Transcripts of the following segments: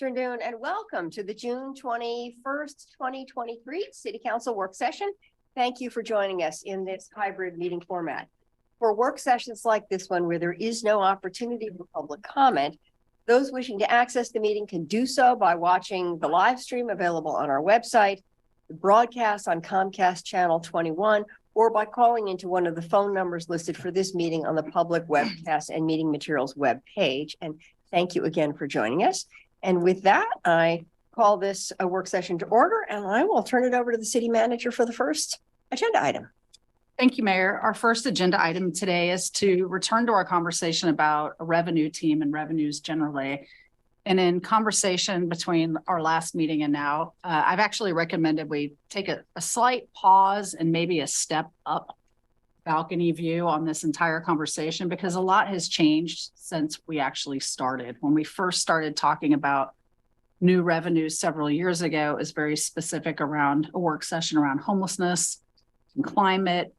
afternoon and welcome to the June 21st, 2023 City Council work session. Thank you for joining us in this hybrid meeting format. For work sessions like this one, where there is no opportunity for public comment, those wishing to access the meeting can do so by watching the live stream available on our website, the broadcast on Comcast Channel 21, or by calling into one of the phone numbers listed for this meeting on the public webcast and meeting materials web page. And thank you again for joining us. And with that, I call this a work session to order, and I will turn it over to the city manager for the first agenda item. Thank you, Mayor. Our first agenda item today is to return to our conversation about a revenue team and revenues generally. And in conversation between our last meeting and now, I've actually recommended we take a slight pause and maybe a step up balcony view on this entire conversation, because a lot has changed since we actually started. When we first started talking about new revenues several years ago, it was very specific around a work session around homelessness and climate.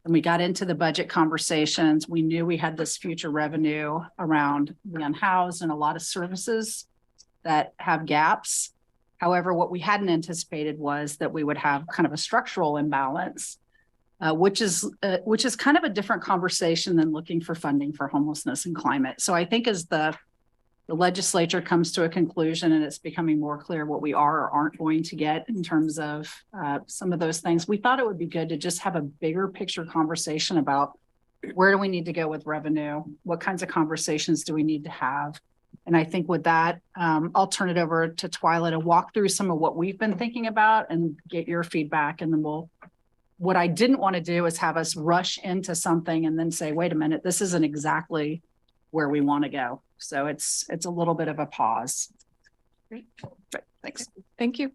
And we got into the budget conversations. We knew we had this future revenue around the unhoused and a lot of services that have gaps. However, what we hadn't anticipated was that we would have kind of a structural imbalance, which is kind of a different conversation than looking for funding for homelessness and climate. So I think as the legislature comes to a conclusion and it's becoming more clear what we are or aren't going to get in terms of some of those things, we thought it would be good to just have a bigger picture conversation about where do we need to go with revenue? What kinds of conversations do we need to have? And I think with that, I'll turn it over to Twyla to walk through some of what we've been thinking about and get your feedback. And then what I didn't want to do is have us rush into something and then say, wait a minute, this isn't exactly where we want to go. So it's a little bit of a pause. Great. Thanks. Thank you.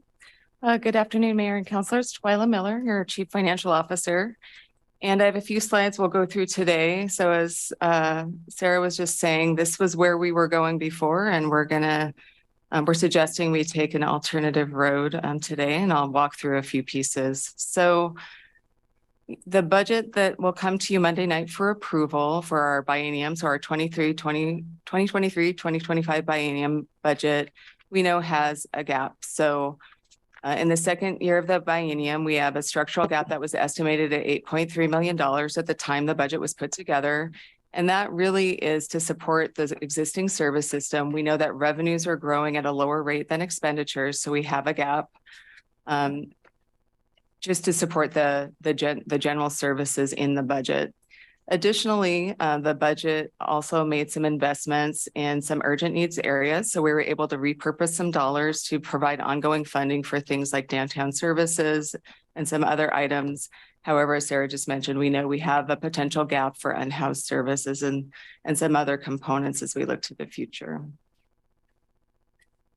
Good afternoon, Mayor and Councilors. Twyla Miller, your Chief Financial Officer. And I have a few slides we'll go through today. So as Sarah was just saying, this was where we were going before, and we're suggesting we take an alternative road today, and I'll walk through a few pieces. So the budget that will come to you Monday night for approval for our biennium, so our 2023-2025 biennium budget, we know has a gap. So in the second year of the biennium, we have a structural gap that was estimated at $8.3 million at the time the budget was put together. And that really is to support the existing service system. We know that revenues are growing at a lower rate than expenditures, so we have a gap. Just to support the general services in the budget. Additionally, the budget also made some investments in some urgent needs areas. So we were able to repurpose some dollars to provide ongoing funding for things like downtown services and some other items. However, as Sarah just mentioned, we know we have a potential gap for unhoused services and some other components as we look to the future.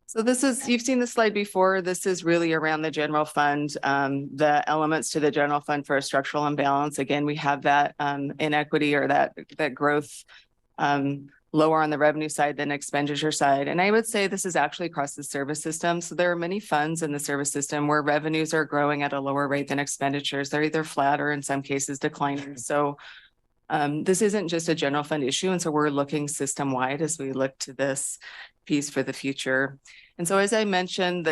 So you've seen this slide before. This is really around the general fund, the elements to the general fund for a structural imbalance. Again, we have that inequity or that growth lower on the revenue side than expenditure side. And I would say this is actually across the service system. So there are many funds in the service system where revenues are growing at a lower rate than expenditures. They're either flat or in some cases declining. So this isn't just a general fund issue. And so we're looking system-wide as we look to this piece for the future. And so as I mentioned,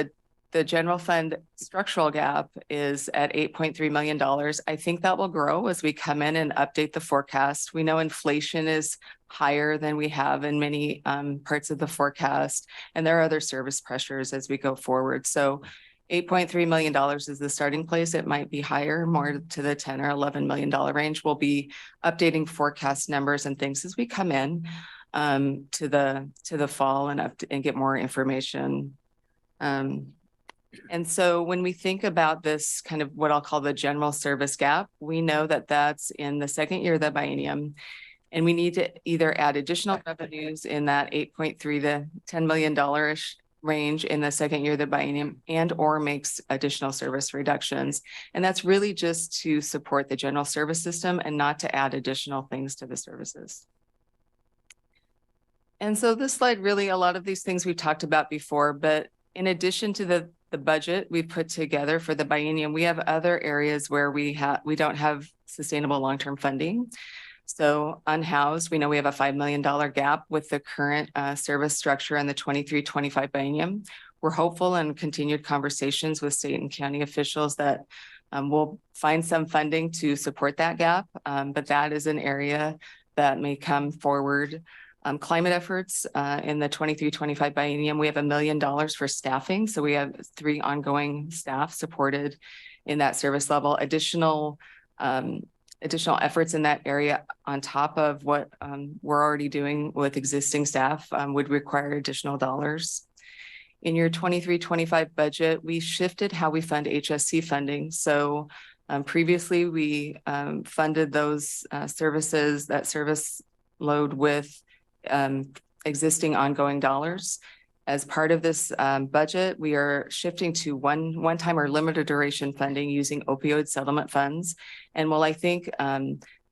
the general fund structural gap is at $8.3 million. I think that will grow as we come in and update the forecast. We know inflation is higher than we have in many parts of the forecast, and there are other service pressures as we go forward. So $8.3 million is the starting place. It might be higher, more to the $10 or $11 million range. We'll be updating forecast numbers and things as we come in to the fall and get more information. And so when we think about this kind of what I'll call the general service gap, we know that that's in the second year of the biennium, and we need to either add additional revenues in that 8.3 to $10 million range in the second year of the biennium and or makes additional service reductions. And that's really just to support the general service system and not to add additional things to the services. And so this slide, really a lot of these things we've talked about before, but in addition to the budget we put together for the biennium, we have other areas where we don't have sustainable long-term funding. So unhoused, we know we have a $5 million gap with the current service structure in the 23-25 biennium. We're hopeful in continued conversations with state and county officials that we'll find some funding to support that gap, but that is an area that may come forward. Climate efforts in the 23-25 biennium, we have $1 million for staffing. So we have 3 ongoing staff supported in that service level. Additional efforts in that area on top of what we're already doing with existing staff would require additional dollars. In your 23-25 budget, we shifted how we fund HSC funding. So previously we funded those services, that service load with existing ongoing dollars. As part of this budget, we are shifting to one-time or limited duration funding using opioid settlement funds. And while I think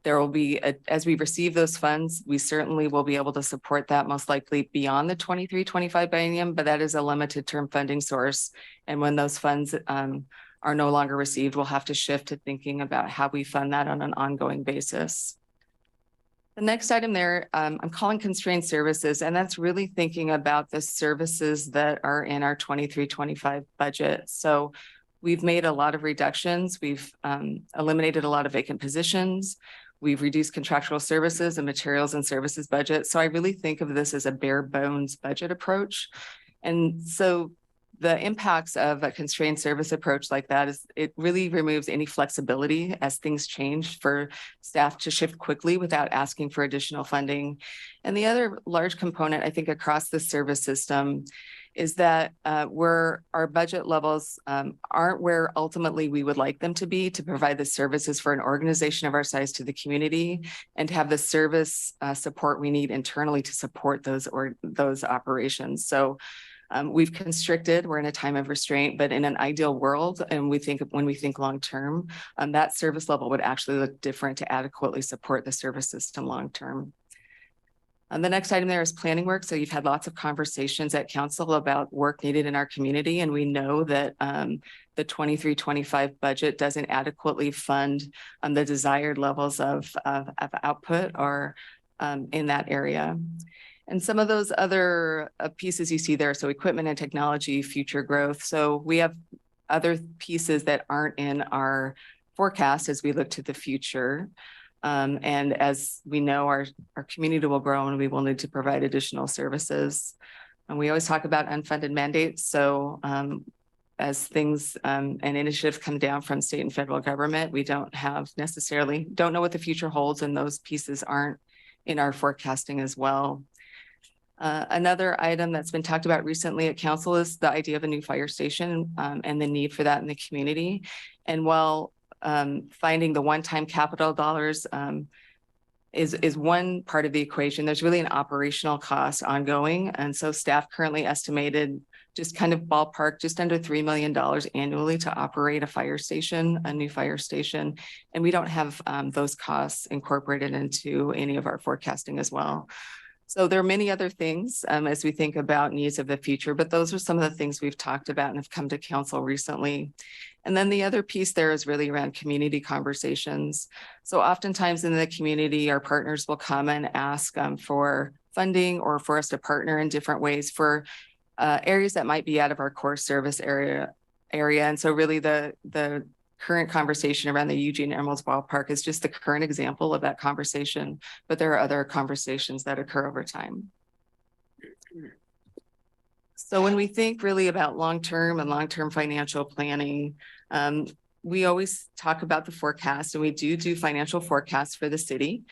there will be, as we receive those funds, we certainly will be able to support that most likely beyond the 23-25 biennium, but that is a limited term funding source. And when those funds are no longer received, we'll have to shift to thinking about how we fund that on an ongoing basis. The next item there, I'm calling constrained services, and that's really thinking about the services that are in our 23-25 budget. So we've made a lot of reductions. We've eliminated a lot of vacant positions. We've reduced contractual services and materials and services budget. So I really think of this as a bare bones budget approach. And so the impacts of a constrained service approach like that is it really removes any flexibility as things change for staff to shift quickly without asking for additional funding. And the other large component, I think, across the service system is that where our budget levels aren't where ultimately we would like them to be to provide the services for an organization of our size to the community and to have the service support we need internally to support those operations. So we've constricted, we're in a time of restraint, but in an ideal world, and when we think long-term, that service level would actually look different to adequately support the service system long-term. The next item there is planning work. So you've had lots of conversations at council about work needed in our community. And we know that the 23-25 budget doesn't adequately fund the desired levels of output or in that area. And some of those other pieces you see there, so equipment and technology, future growth. So we have other pieces that aren't in our forecast as we look to the future. And as we know, our community will grow and we will need to provide additional services. And we always talk about unfunded mandates. So as things and initiatives come down from state and federal government, we don't know what the future holds, and those pieces aren't in our forecasting as well. Another item that's been talked about recently at council is the idea of a new fire station and the need for that in the community. And while finding the one-time capital dollars is one part of the equation, there's really an operational cost ongoing. And so staff currently estimated just kind of ballpark, just under $3 million annually to operate a new fire station. And we don't have those costs incorporated into any of our forecasting as well. So there are many other things as we think about needs of the future, but those are some of the things we've talked about and have come to council recently. And then the other piece there is really around community conversations. So oftentimes in the community, our partners will come and ask for funding or for us to partner in different ways for areas that might be out of our core service area. And so really the current conversation around the Eugene Emeralds Ballpark is just the current example of that conversation, but there are other conversations that occur over time. So when we think really about long-term and long-term financial planning, we always talk about the forecast, and we do financial forecasts for the city.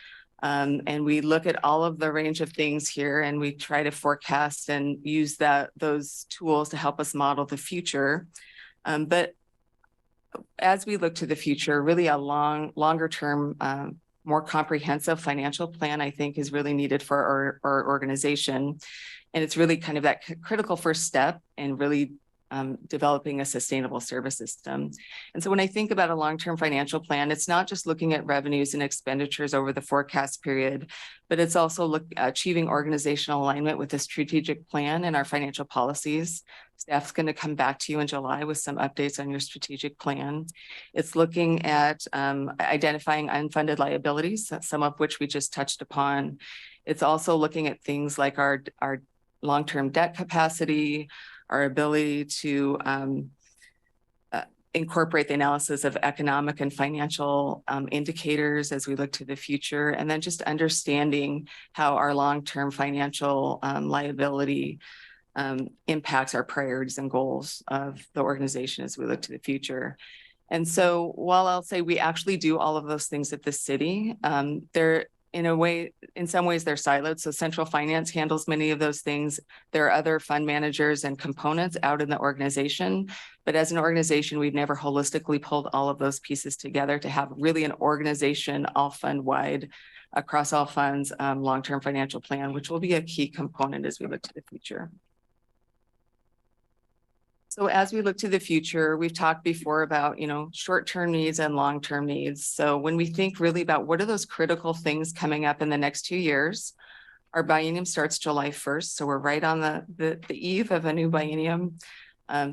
And we look at all of the range of things here, and we try to forecast and use those tools to help us model the future. But as we look to the future, really a longer term, more comprehensive financial plan, I think, is really needed for our organization. And it's really kind of that critical first step in really developing a sustainable service system. And so when I think about a long-term financial plan, it's not just looking at revenues and expenditures over the forecast period, but it's also achieving organizational alignment with the strategic plan and our financial policies. Staff's going to come back to you in July with some updates on your strategic plan. It's looking at identifying unfunded liabilities, some of which we just touched upon. It's also looking at things like our long-term debt capacity, our ability to incorporate the analysis of economic and financial indicators as we look to the future, and then just understanding how our long-term financial liability impacts our priorities and goals of the organization as we look to the future. And so while I'll say we actually do all of those things at the city, they're in some ways they're siloed. So central finance handles many of those things. There are other fund managers and components out in the organization, but as an organization, we've never holistically pulled all of those pieces together to have really an organization all fund wide across all funds, long-term financial plan, which will be a key component as we look to the future. So as we look to the future, we've talked before about, short-term needs and long-term needs. So when we think really about what are those critical things coming up in the next 2 years, our biennium starts July 1st. So we're right on the eve of a new biennium.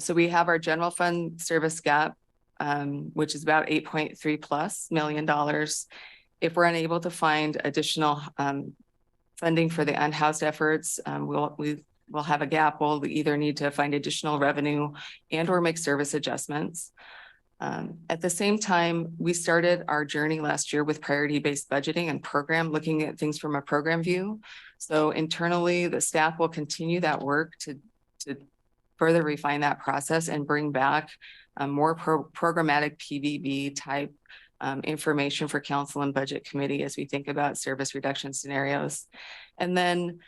So we have our general fund service gap, which is about $8.3+ million. If we're unable to find additional funding for the unhoused efforts, we'll have a gap. We'll either need to find additional revenue and or make service adjustments. At the same time, we started our journey last year with priority-based budgeting and program, looking at things from a program view. So internally, the staff will continue that work to further refine that process and bring back more programmatic PVB type information for council and budget committee as we think about service reduction scenarios. And then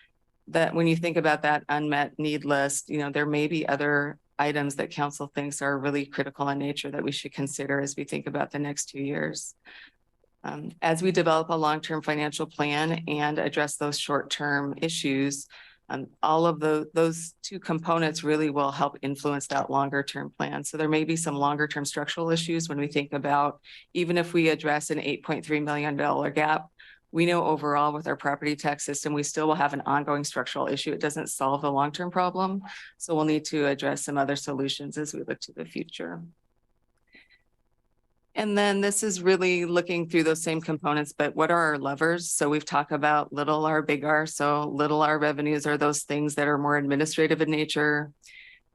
that when you think about that unmet need list, there may be other items that council thinks are really critical in nature that we should consider as we think about the next 2 years. As we develop a long-term financial plan and address those short-term issues, all of those two components really will help influence that longer-term plan. So there may be some longer-term structural issues when we think about, even if we address an $8.3 million gap, we know overall with our property tax system, we still will have an ongoing structural issue. It doesn't solve the long-term problem. So we'll need to address some other solutions as we look to the future. And then this is really looking through those same components, but what are our levers? So we've talked about little R, big R. So little R revenues are those things that are more administrative in nature.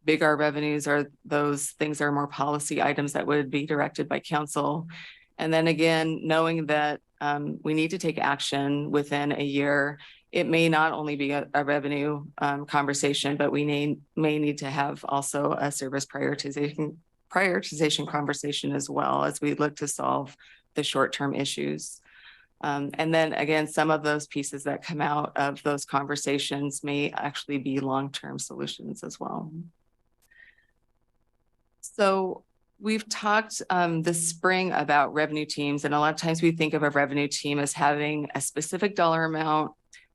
Big R revenues are those things that are more policy items that would be directed by council. And then again, knowing that we need to take action within a year. It may not only be a revenue conversation, but we may need to have also a service prioritization conversation as well as we look to solve the short-term issues. And then again, some of those pieces that come out of those conversations may actually be long-term solutions as well. So we've talked this spring about revenue teams, and a lot of times we think of a revenue team as having a specific dollar amount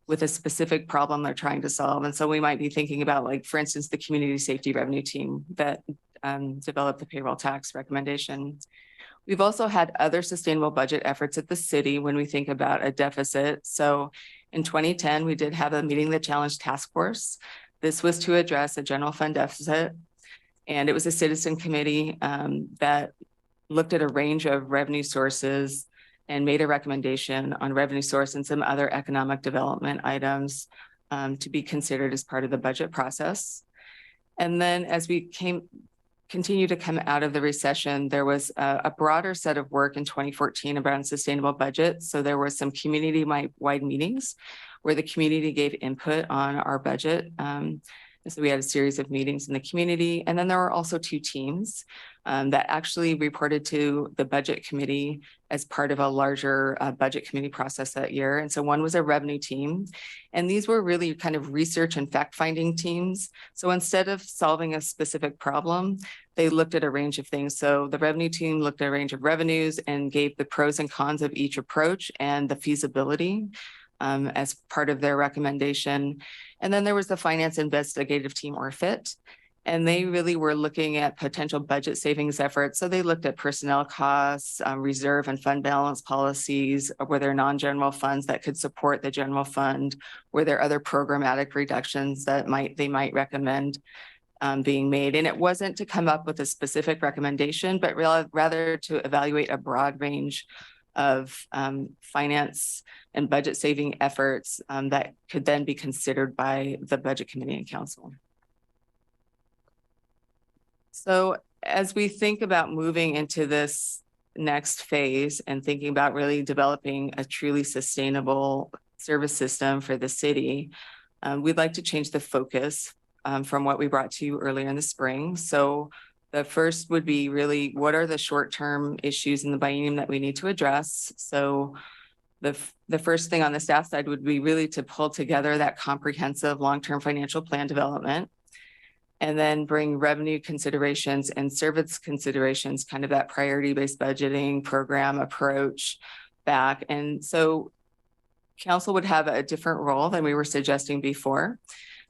with a specific problem they're trying to solve. And so we might be thinking about, like, for instance, the community safety revenue team that developed the payroll tax recommendation. We've also had other sustainable budget efforts at the city when we think about a deficit. So in 2010, we did have a Meeting the Challenge task force. This was to address a general fund deficit. And it was a citizen committee that looked at a range of revenue sources and made a recommendation on revenue source and some other economic development items to be considered as part of the budget process. And then as we continue to come out of the recession, there was a broader set of work in 2014 around sustainable budget. So there were some community-wide meetings where the community gave input on our budget. So we had a series of meetings in the community. And then there were also 2 teams that actually reported to the budget committee as part of a larger budget committee process that year. And so one was a revenue team. And these were really kind of research and fact-finding teams. So instead of solving a specific problem, they looked at a range of things. So the revenue team looked at a range of revenues and gave the pros and cons of each approach and the feasibility as part of their recommendation. And then there was the finance investigative team, or FIT, and they really were looking at potential budget savings efforts. So they looked at personnel costs, reserve and fund balance policies. Were there non-general funds that could support the general fund? Were there other programmatic reductions that they might recommend? being made. And it wasn't to come up with a specific recommendation, but rather to evaluate a broad range of finance and budget saving efforts that could then be considered by the Budget Committee and Council. So as we think about moving into this next phase and thinking about really developing a truly sustainable service system for the city, we'd like to change the focus from what we brought to you earlier in the spring. So the first would be really, what are the short-term issues in the biennium that we need to address? So the first thing on the staff side would be really to pull together that comprehensive long-term financial plan development, and then bring revenue considerations and service considerations, kind of that priority-based budgeting program approach back. And so council would have a different role than we were suggesting before.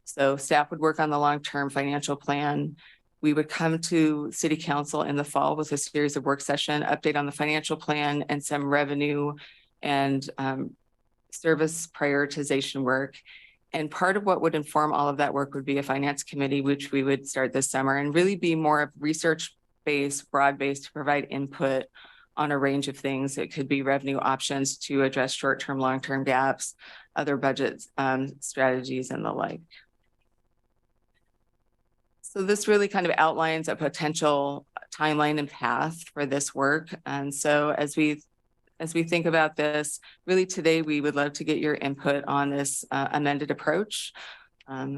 So staff would work on the long-term financial plan. We would come to city council in the fall with a series of work session, update on the financial plan and some revenue and service prioritization work. And part of what would inform all of that work would be a finance committee, which we would start this summer, and really be more of research-based, broad-based, to provide input on a range of things. It could be revenue options to address short-term, long-term gaps, other budget strategies and the like. So this really kind of outlines a potential timeline and path for this work. And so as we think about this, really today, we would love to get your input on this amended approach,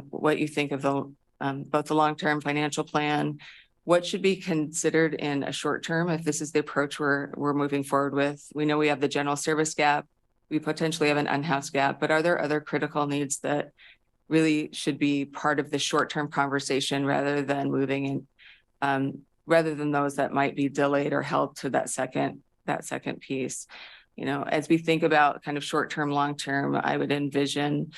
what you think of the both the long-term financial plan, what should be considered in a short term if this is the approach we're moving forward with. We know we have the general service gap, we potentially have an unhoused gap, but are there other critical needs that really should be part of the short-term conversation rather than moving in, rather than those that might be delayed or held to that second piece? You know, as we think about kind of short-term, long-term, I would envision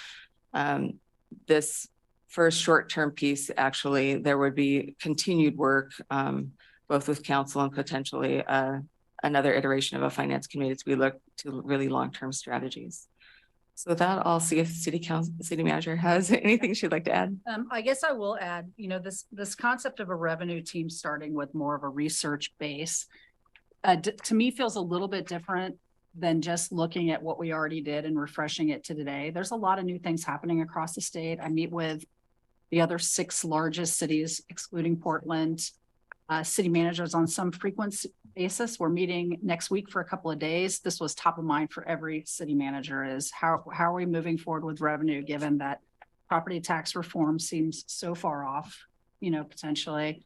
this first short-term piece, actually, there would be continued work, both with council and potentially another iteration of a finance committee as we look to really long-term strategies. So that, I'll see if city manager has anything she'd like to add. I guess I will add, you know, this concept of a revenue team starting with more of a research base, to me feels a little bit different than just looking at what we already did and refreshing it to today. There's a lot of new things happening across the state. I meet with the other 6 largest cities, excluding Portland, city managers on some frequent basis. We're meeting next week for a couple of days. This was top of mind for every city manager, is how are we moving forward with revenue, given that property tax reform seems so far off, you know, potentially.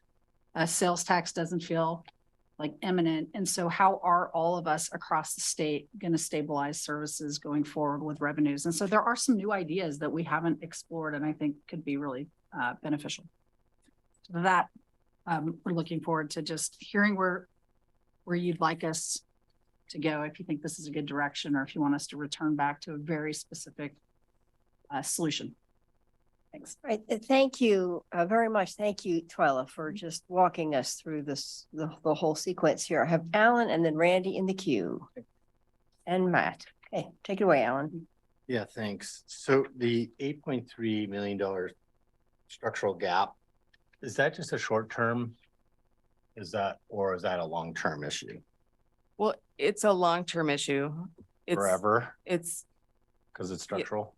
Sales tax doesn't feel like imminent. And so how are all of us across the state going to stabilize services going forward with revenues? And so there are some new ideas that we haven't explored and I think could be really beneficial. So that we're looking forward to just hearing where you'd like us to go, if you think this is a good direction, or if you want us to return back to a very specific solution. Thanks. Right. Thank you very much. Thank you, Twyla, for just walking us through this, the whole sequence here. I have Alan and then Randy in the queue and Matt. Okay, take it away, Alan. Yeah, thanks. So the $8.3 million structural gap, is that just a short term? Or is that a long-term issue? Well, it's a long-term issue. It's Forever? It's because it's structural?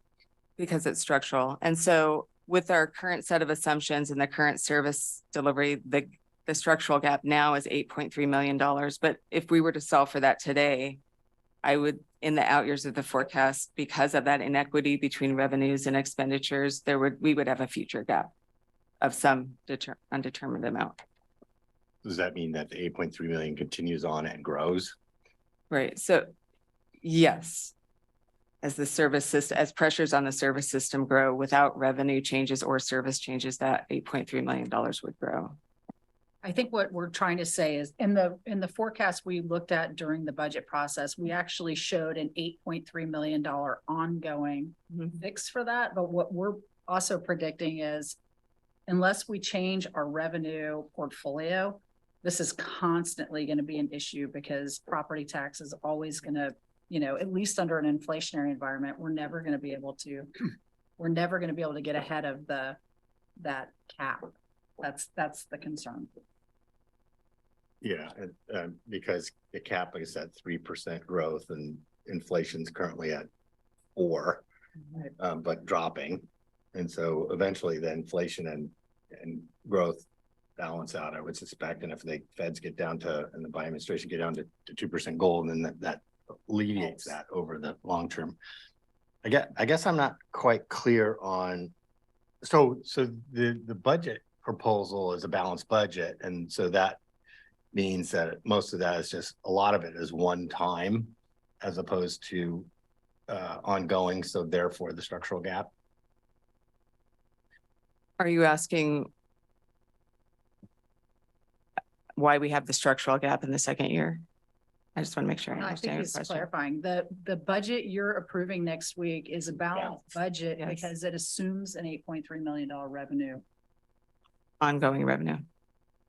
Because it's structural. And so with our current set of assumptions and the current service delivery, the structural gap now is $8.3 million. But if we were to solve for that today, I would, in the out years of the forecast, because of that inequity between revenues and expenditures, we would have a future gap of some undetermined amount. Does that mean that the 8.3 million continues on and grows? Right. So yes, as the service system, as pressures on the service system grow without revenue changes or service changes, that $8.3 million would grow. I think what we're trying to say is in the forecast we looked at during the budget process, we actually showed an $8.3 million ongoing fix for that. But what we're also predicting is, unless we change our revenue portfolio, this is constantly going to be an issue, because property tax is always going to, you know, at least under an inflationary environment, we're never going to be able to get ahead of that cap. That's the concern. Yeah, because the cap is at 3% growth and inflation's currently at 4%, but dropping. And so eventually the inflation and growth balance out, I would suspect. And if the feds get down to, and the Biden administration get down to 2% goal, then that alleviates that over the long term. I guess I'm not quite clear on, so the budget proposal is a balanced budget. And so that means that most of that is just, a lot of it is one time as opposed to ongoing. So therefore the structural gap. Are you asking why we have the structural gap in the second year? I just want to make sure I I think understand your he's question. clarifying the budget you're approving next week is a balanced budget Yes. because it assumes an $8.3 million revenue. Ongoing revenue.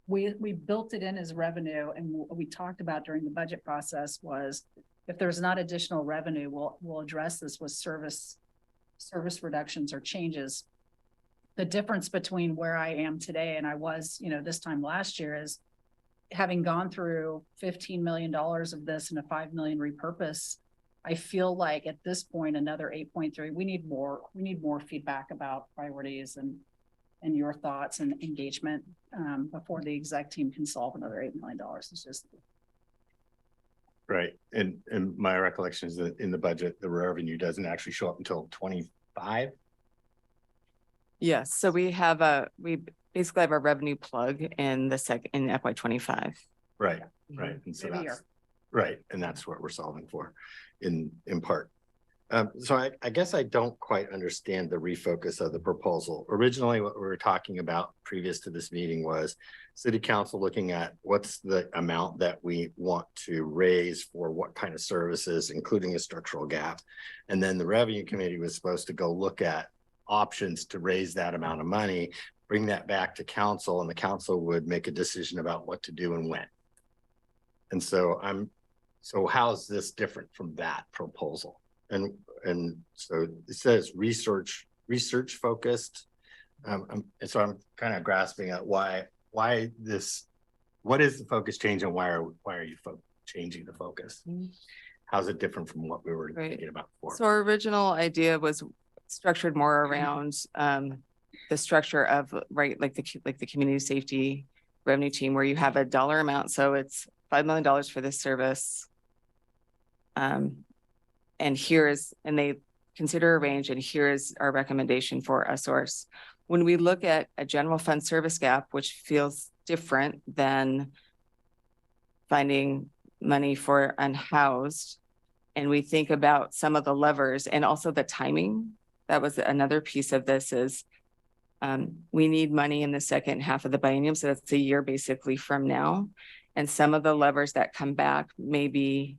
We built it in as revenue, and what we talked about during the budget process was if there's not additional revenue, we'll address this with service reductions or changes. The difference between where I am today and I was, this time last year is having gone through $15 million of this and a $5 million repurpose. I feel like at this point, another 8.3, we need more feedback about priorities and your thoughts and engagement before the exec team can solve another $8 million. It's just. Right. And my recollection is that in the budget, the revenue doesn't actually show up until 25. Yes. So we basically have a revenue plug in in FY25. Right. Right. And so that's right. And that's what we're solving for in part. So I guess I don't quite understand the refocus of the proposal. Originally, what we were talking about previous to this meeting was city council looking at what's the amount that we want to raise for what kind of services, including a structural gap. And then the revenue committee was supposed to go look at options to raise that amount of money, bring that back to council, and the council would make a decision about what to do and when. And so how's this different from that proposal? And so it says research focused. And so I'm kind of grasping at why this, what is the focus change and why are you changing the focus? How's it different from what we were thinking about before? So our original idea was structured more around the structure of like the community safety revenue team, where you have a dollar amount. So it's $5 million for this service. And they consider a range, and here is our recommendation for a source. When we look at a general fund service gap, which feels different than finding money for unhoused, and we think about some of the levers and also the timing, that was another piece of this is we need money in the second half of the biennium. So that's a year basically from now. And some of the levers that come back may be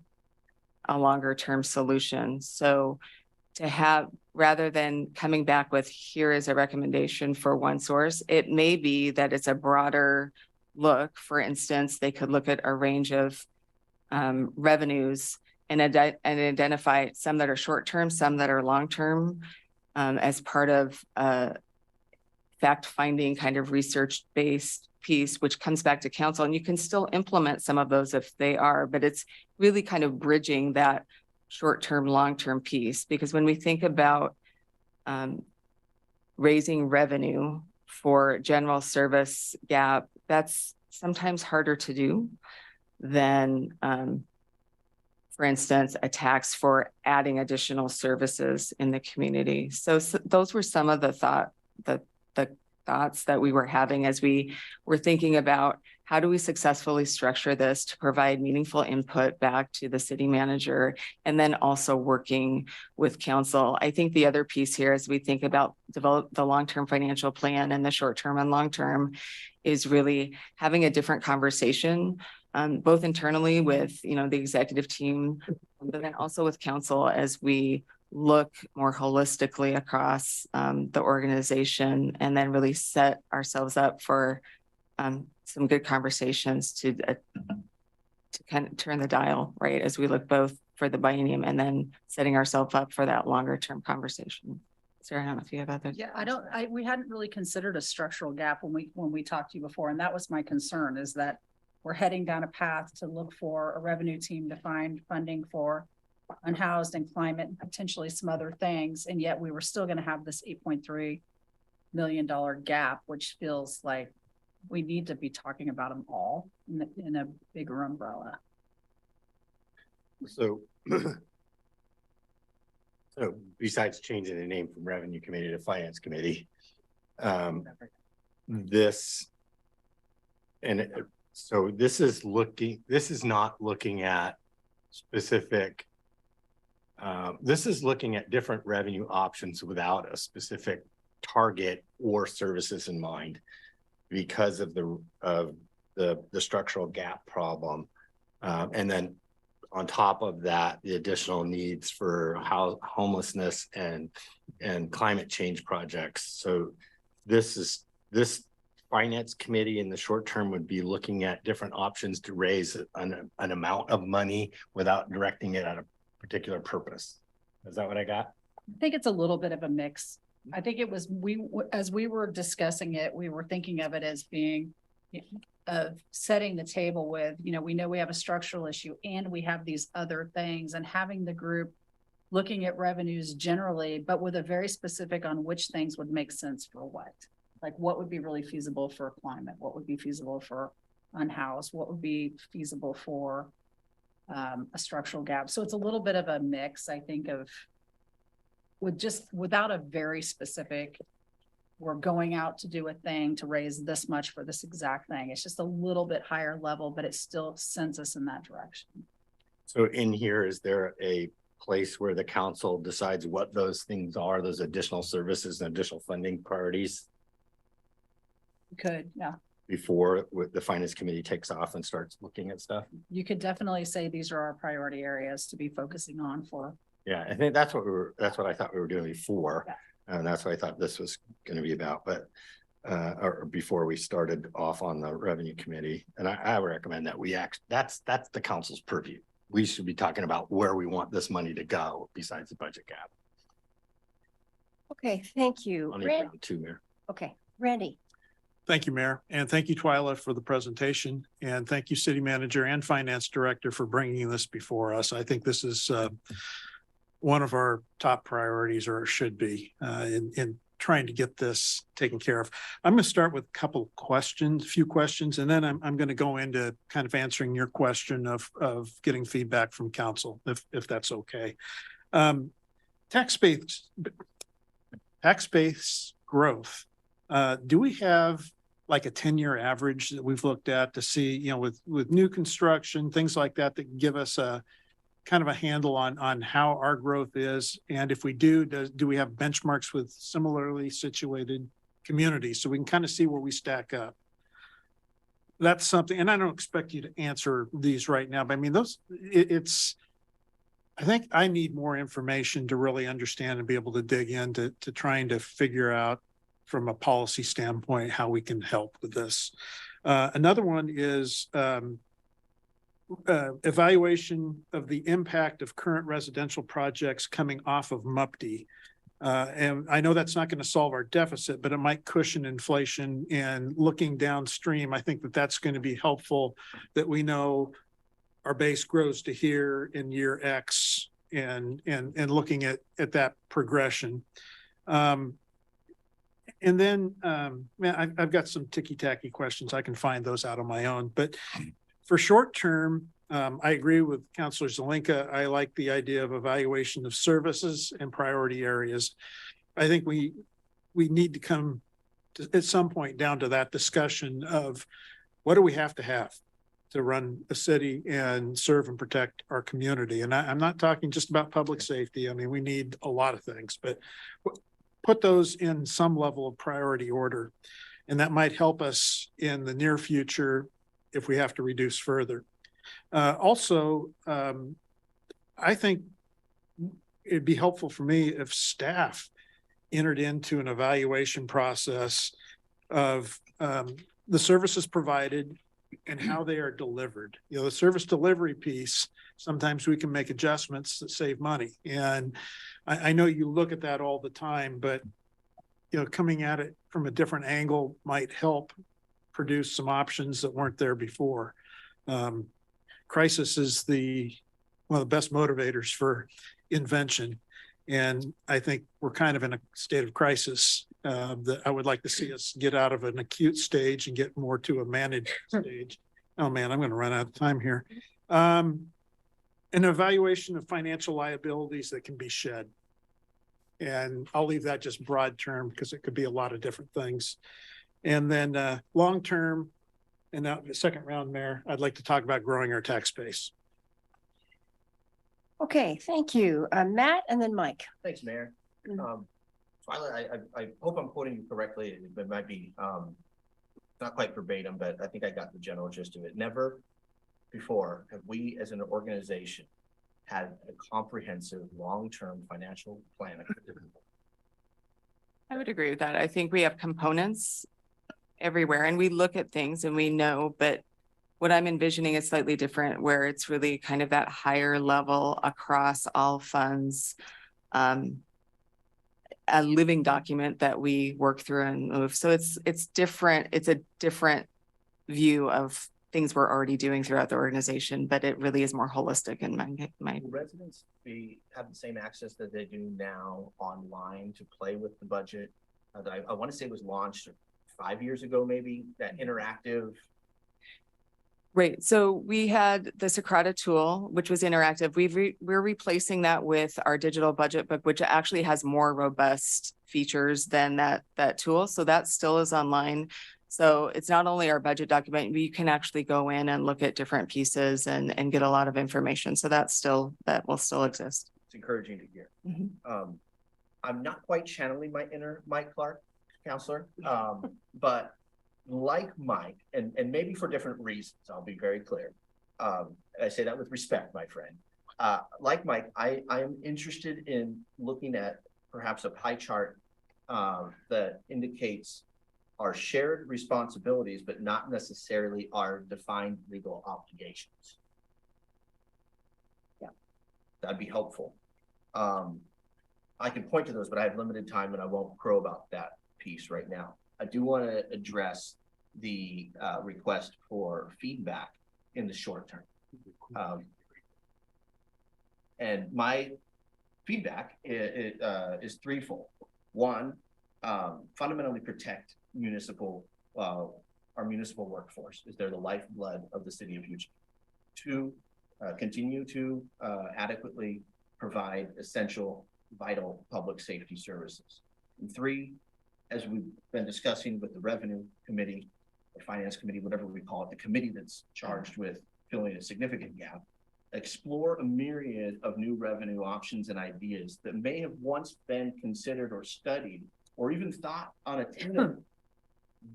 a longer term solution. So to have, rather than coming back with, here is a recommendation for one source, it may be that it's a broader look. For instance, they could look at a range of revenues and identify some that are short-term, some that are long-term as part of fact-finding kind of research-based piece, which comes back to council, and you can still implement some of those if they are, but it's really kind of bridging that short-term, long-term piece. Because when we think about raising revenue for general service gap, that's sometimes harder to do than, for instance, a tax for adding additional services in the community. So those were some of the thoughts that we were having as we were thinking about how do we successfully structure this to provide meaningful input back to the city manager, and then also working with council. I think the other piece here as we think about develop the long-term financial plan and the short-term and long-term is really having a different conversation, both internally with, the executive team, but then also with council as we look more holistically across the organization, and then really set ourselves up for some good conversations to kind of turn the dial, right, as we look both for the biennium and then setting ourselves up for that longer term conversation. Sarah, I don't know if you have other. Yeah, we hadn't really considered a structural gap when we talked to you before, and that was my concern, is that we're heading down a path to look for a revenue team to find funding for unhoused and climate and potentially some other things, and yet we were still going to have this $8.3 million gap, which feels like we need to be talking about them all in a bigger umbrella. So, so besides changing the name from Revenue Committee to Finance Committee, so this is not looking at specific, this is looking at different revenue options without a specific target or services in mind because of the structural gap problem. And then on top of that, the additional needs for homelessness and climate change projects. So this Finance Committee in the short term would be looking at different options to raise an amount of money without directing it at a particular purpose. Is that what I got? I think it's a little bit of a mix. I think it was, as we were discussing it, we were thinking of it as being setting the table with, we know we have a structural issue and we have these other things, and having the group looking at revenues generally, but with a very specific on which things would make sense for what. Like what would be really feasible for climate? What would be feasible for unhoused? What would be feasible for a structural gap? So it's a little bit of a mix, I think, of without a very specific, we're going out to do a thing to raise this much for this exact thing. It's just a little bit higher level, but it still sends us in that direction. So in here, is there a place where the council decides what those things are, those additional services and additional funding priorities? Could, yeah. Before the Finance Committee takes off and starts looking at stuff? You could definitely say these are our priority areas to be focusing on for. Yeah, I think that's what I thought we were doing before. Yeah. And that's what I thought this was going to be about, but or before we started off on the Revenue Committee. And I would recommend that that's the council's purview. We should be talking about where we want this money to go besides the budget gap. Okay, thank you. On round two, Mayor. Okay, Randy. Thank you, Mayor. And thank you, Twyla, for the presentation. And thank you, City Manager and Finance Director, for bringing this before us. I think this is one of our top priorities, or it should be, in trying to get this taken care of. I'm going to start with a few questions, and then I'm going to go into kind of answering your question of getting feedback from council, if that's okay. Tax base growth. Do we have like a 10-year average that we've looked at to see, with new construction, things like that, that give us a kind of a handle on how our growth is? And if we do we have benchmarks with similarly situated communities so we can kind of see where we stack up? That's something, and I don't expect you to answer these right now, but I mean, I think I need more information to really understand and be able to dig into trying to figure out from a policy standpoint how we can help with this. Another one is evaluation of the impact of current residential projects coming off of MUPD. And I know that's not going to solve our deficit, but it might cushion inflation. And looking downstream, I think that's going to be helpful, that we know our base grows to here in year X, and looking at that progression. And then, man, I've got some ticky-tacky questions. I can find those out on my own. But for short term, I agree with Councilor Zelenka. I like the idea of evaluation of services and priority areas. I think we need to come at some point down to that discussion of what do we have to run a city and serve and protect our community. And I'm not talking just about public safety. I mean, we need a lot of things, but put those in some level of priority order. And that might help us in the near future if we have to reduce further. Also, I think it'd be helpful for me if staff entered into an evaluation process of the services provided and how they are delivered. The service delivery piece, sometimes we can make adjustments that save money. And I know you look at that all the time, but coming at it from a different angle might help produce some options that weren't there before. Crisis is one of the best motivators for invention. And I think we're kind of in a state of crisis that I would like to see us get out of an acute stage and get more to a managed stage. Oh man, I'm going to run out of time here. An evaluation of financial liabilities that can be shed. And I'll leave that just broad term because it could be a lot of different things. And then long term, and now the second round, Mayor, I'd like to talk about growing our tax base. Okay, thank you. Matt and then Mike. Thanks, Mayor. Twyla, I hope I'm quoting you correctly. It might be not quite verbatim, but I think I got the general gist of it. Never before have we as an organization had a comprehensive long-term financial plan. I would agree with that. I think we have components everywhere and we look at things and we know, but what I'm envisioning is slightly different, where it's really kind of that higher level across all funds, a living document that we work through and move. So it's different. It's a different view of things we're already doing throughout the organization, but it really is more holistic in my. Will residents have the same access that they do now online to play with the budget? I want to say it was launched 5 years ago, maybe, that interactive. Right. So we had the Socrata tool, which was interactive. We're replacing that with our digital budget book, which actually has more robust features than that tool. So that still is online. So it's not only our budget document, but you can actually go in and look at different pieces and get a lot of information. So that will still exist. It's encouraging to hear. I'm not quite channeling my inner Mike Clark, counselor, but like Mike, and maybe for different reasons, I'll be very clear. I say that with respect, my friend. Like Mike, I am interested in looking at perhaps a pie chart that indicates our shared responsibilities, but not necessarily our defined legal obligations. Yeah, that'd be helpful. I can point to those, but I have limited time and I won't crow about that piece right now. I do want to address the request for feedback in the short term. And my feedback is threefold. One, fundamentally protect our municipal workforce, is they're the lifeblood of the city of Eugene. Two, continue to adequately provide essential, vital public safety services. And three, as we've been discussing with the revenue committee, or finance committee, whatever we call it, the committee that's charged with filling a significant gap, explore a myriad of new revenue options and ideas that may have once been considered or studied or even thought on a tentative,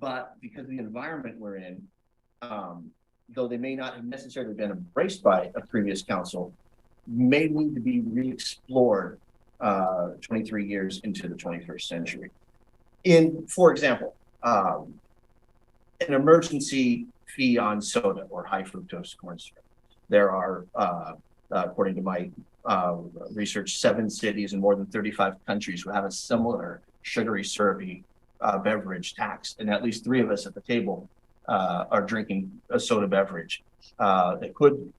but because of the environment we're in, though they may not have necessarily been embraced by a previous council, may need to be re-explored 23 years into the 21st century. For example, an emergency fee on soda or high fructose corn syrup. There are, according to my research, 7 cities in more than 35 countries who have a similar sugary, syrupy beverage tax, and at least 3 of us at the table are drinking a soda beverage. That could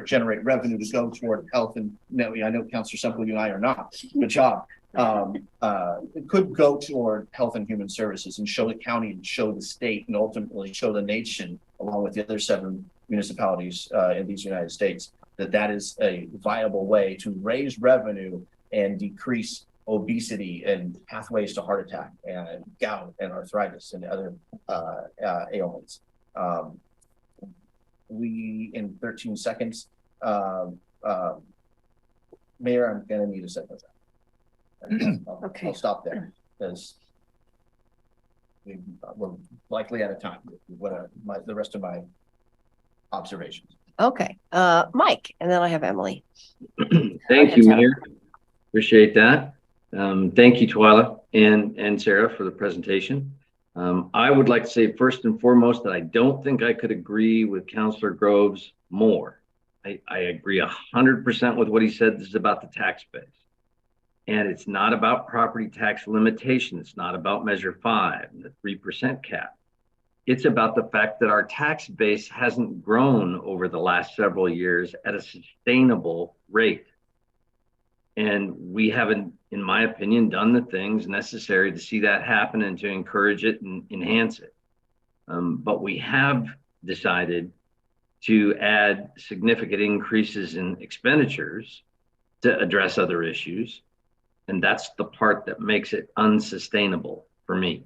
generate revenue to go toward health, and I know Councilor Semple, you and I are not. Good job. It could go toward health and human services and show the county and show the state and ultimately show the nation, along with the other 7 municipalities in these United States, that is a viable way to raise revenue and decrease obesity and pathways to heart attack and gout and arthritis and other ailments. We, in 13 seconds, Mayor, I'm going to need a second. Okay. I'll stop there because we're likely out of time. The rest of my observations. Okay, Mike, and then I have Emily. Thank you, Mayor. Appreciate that. Thank you, Twyla and Sarah, for the presentation. I would like to say first and foremost that I don't think I could agree with Councilor Groves more. I agree 100% with what he said. This is about the tax base. And it's not about property tax limitation. It's not about Measure 5 and the 3% cap. It's about the fact that our tax base hasn't grown over the last several years at a sustainable rate. And we haven't, in my opinion, done the things necessary to see that happen and to encourage it and enhance it. But we have decided to add significant increases in expenditures to address other issues. And that's the part that makes it unsustainable for me.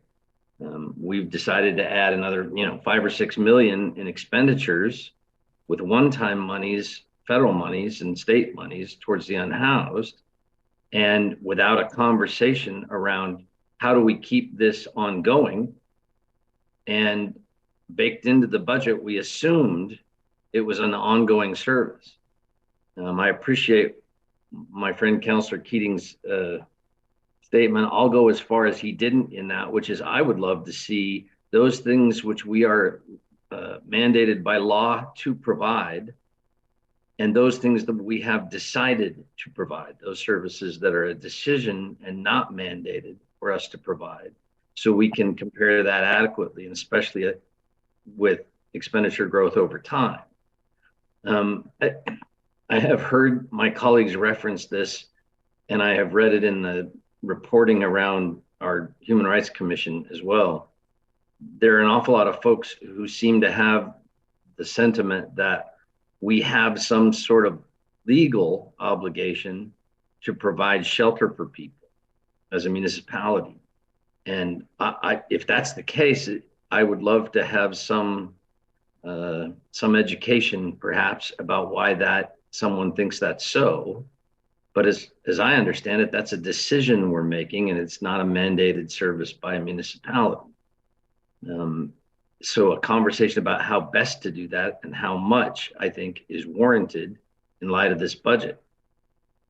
We've decided to add another, 5 or 6 million in expenditures with one-time monies, federal monies and state monies towards the unhoused, and without a conversation around how do we keep this ongoing. And baked into the budget, we assumed it was an ongoing service. I appreciate my friend Councillor Keating's statement. I'll go as far as he didn't in that, which is I would love to see those things which we are mandated by law to provide, and those things that we have decided to provide, those services that are a decision and not mandated for us to provide, so we can compare that adequately, and especially with expenditure growth over time. I have heard my colleagues reference this, and I have read it in the reporting around our Human Rights Commission as well. There are an awful lot of folks who seem to have the sentiment that we have some sort of legal obligation to provide shelter for people as a municipality. And if that's the case, I would love to have some education perhaps about why that someone thinks that's so. But as I understand it, that's a decision we're making, and it's not a mandated service by a municipality. So a conversation about how best to do that and how much, I think, is warranted in light of this budget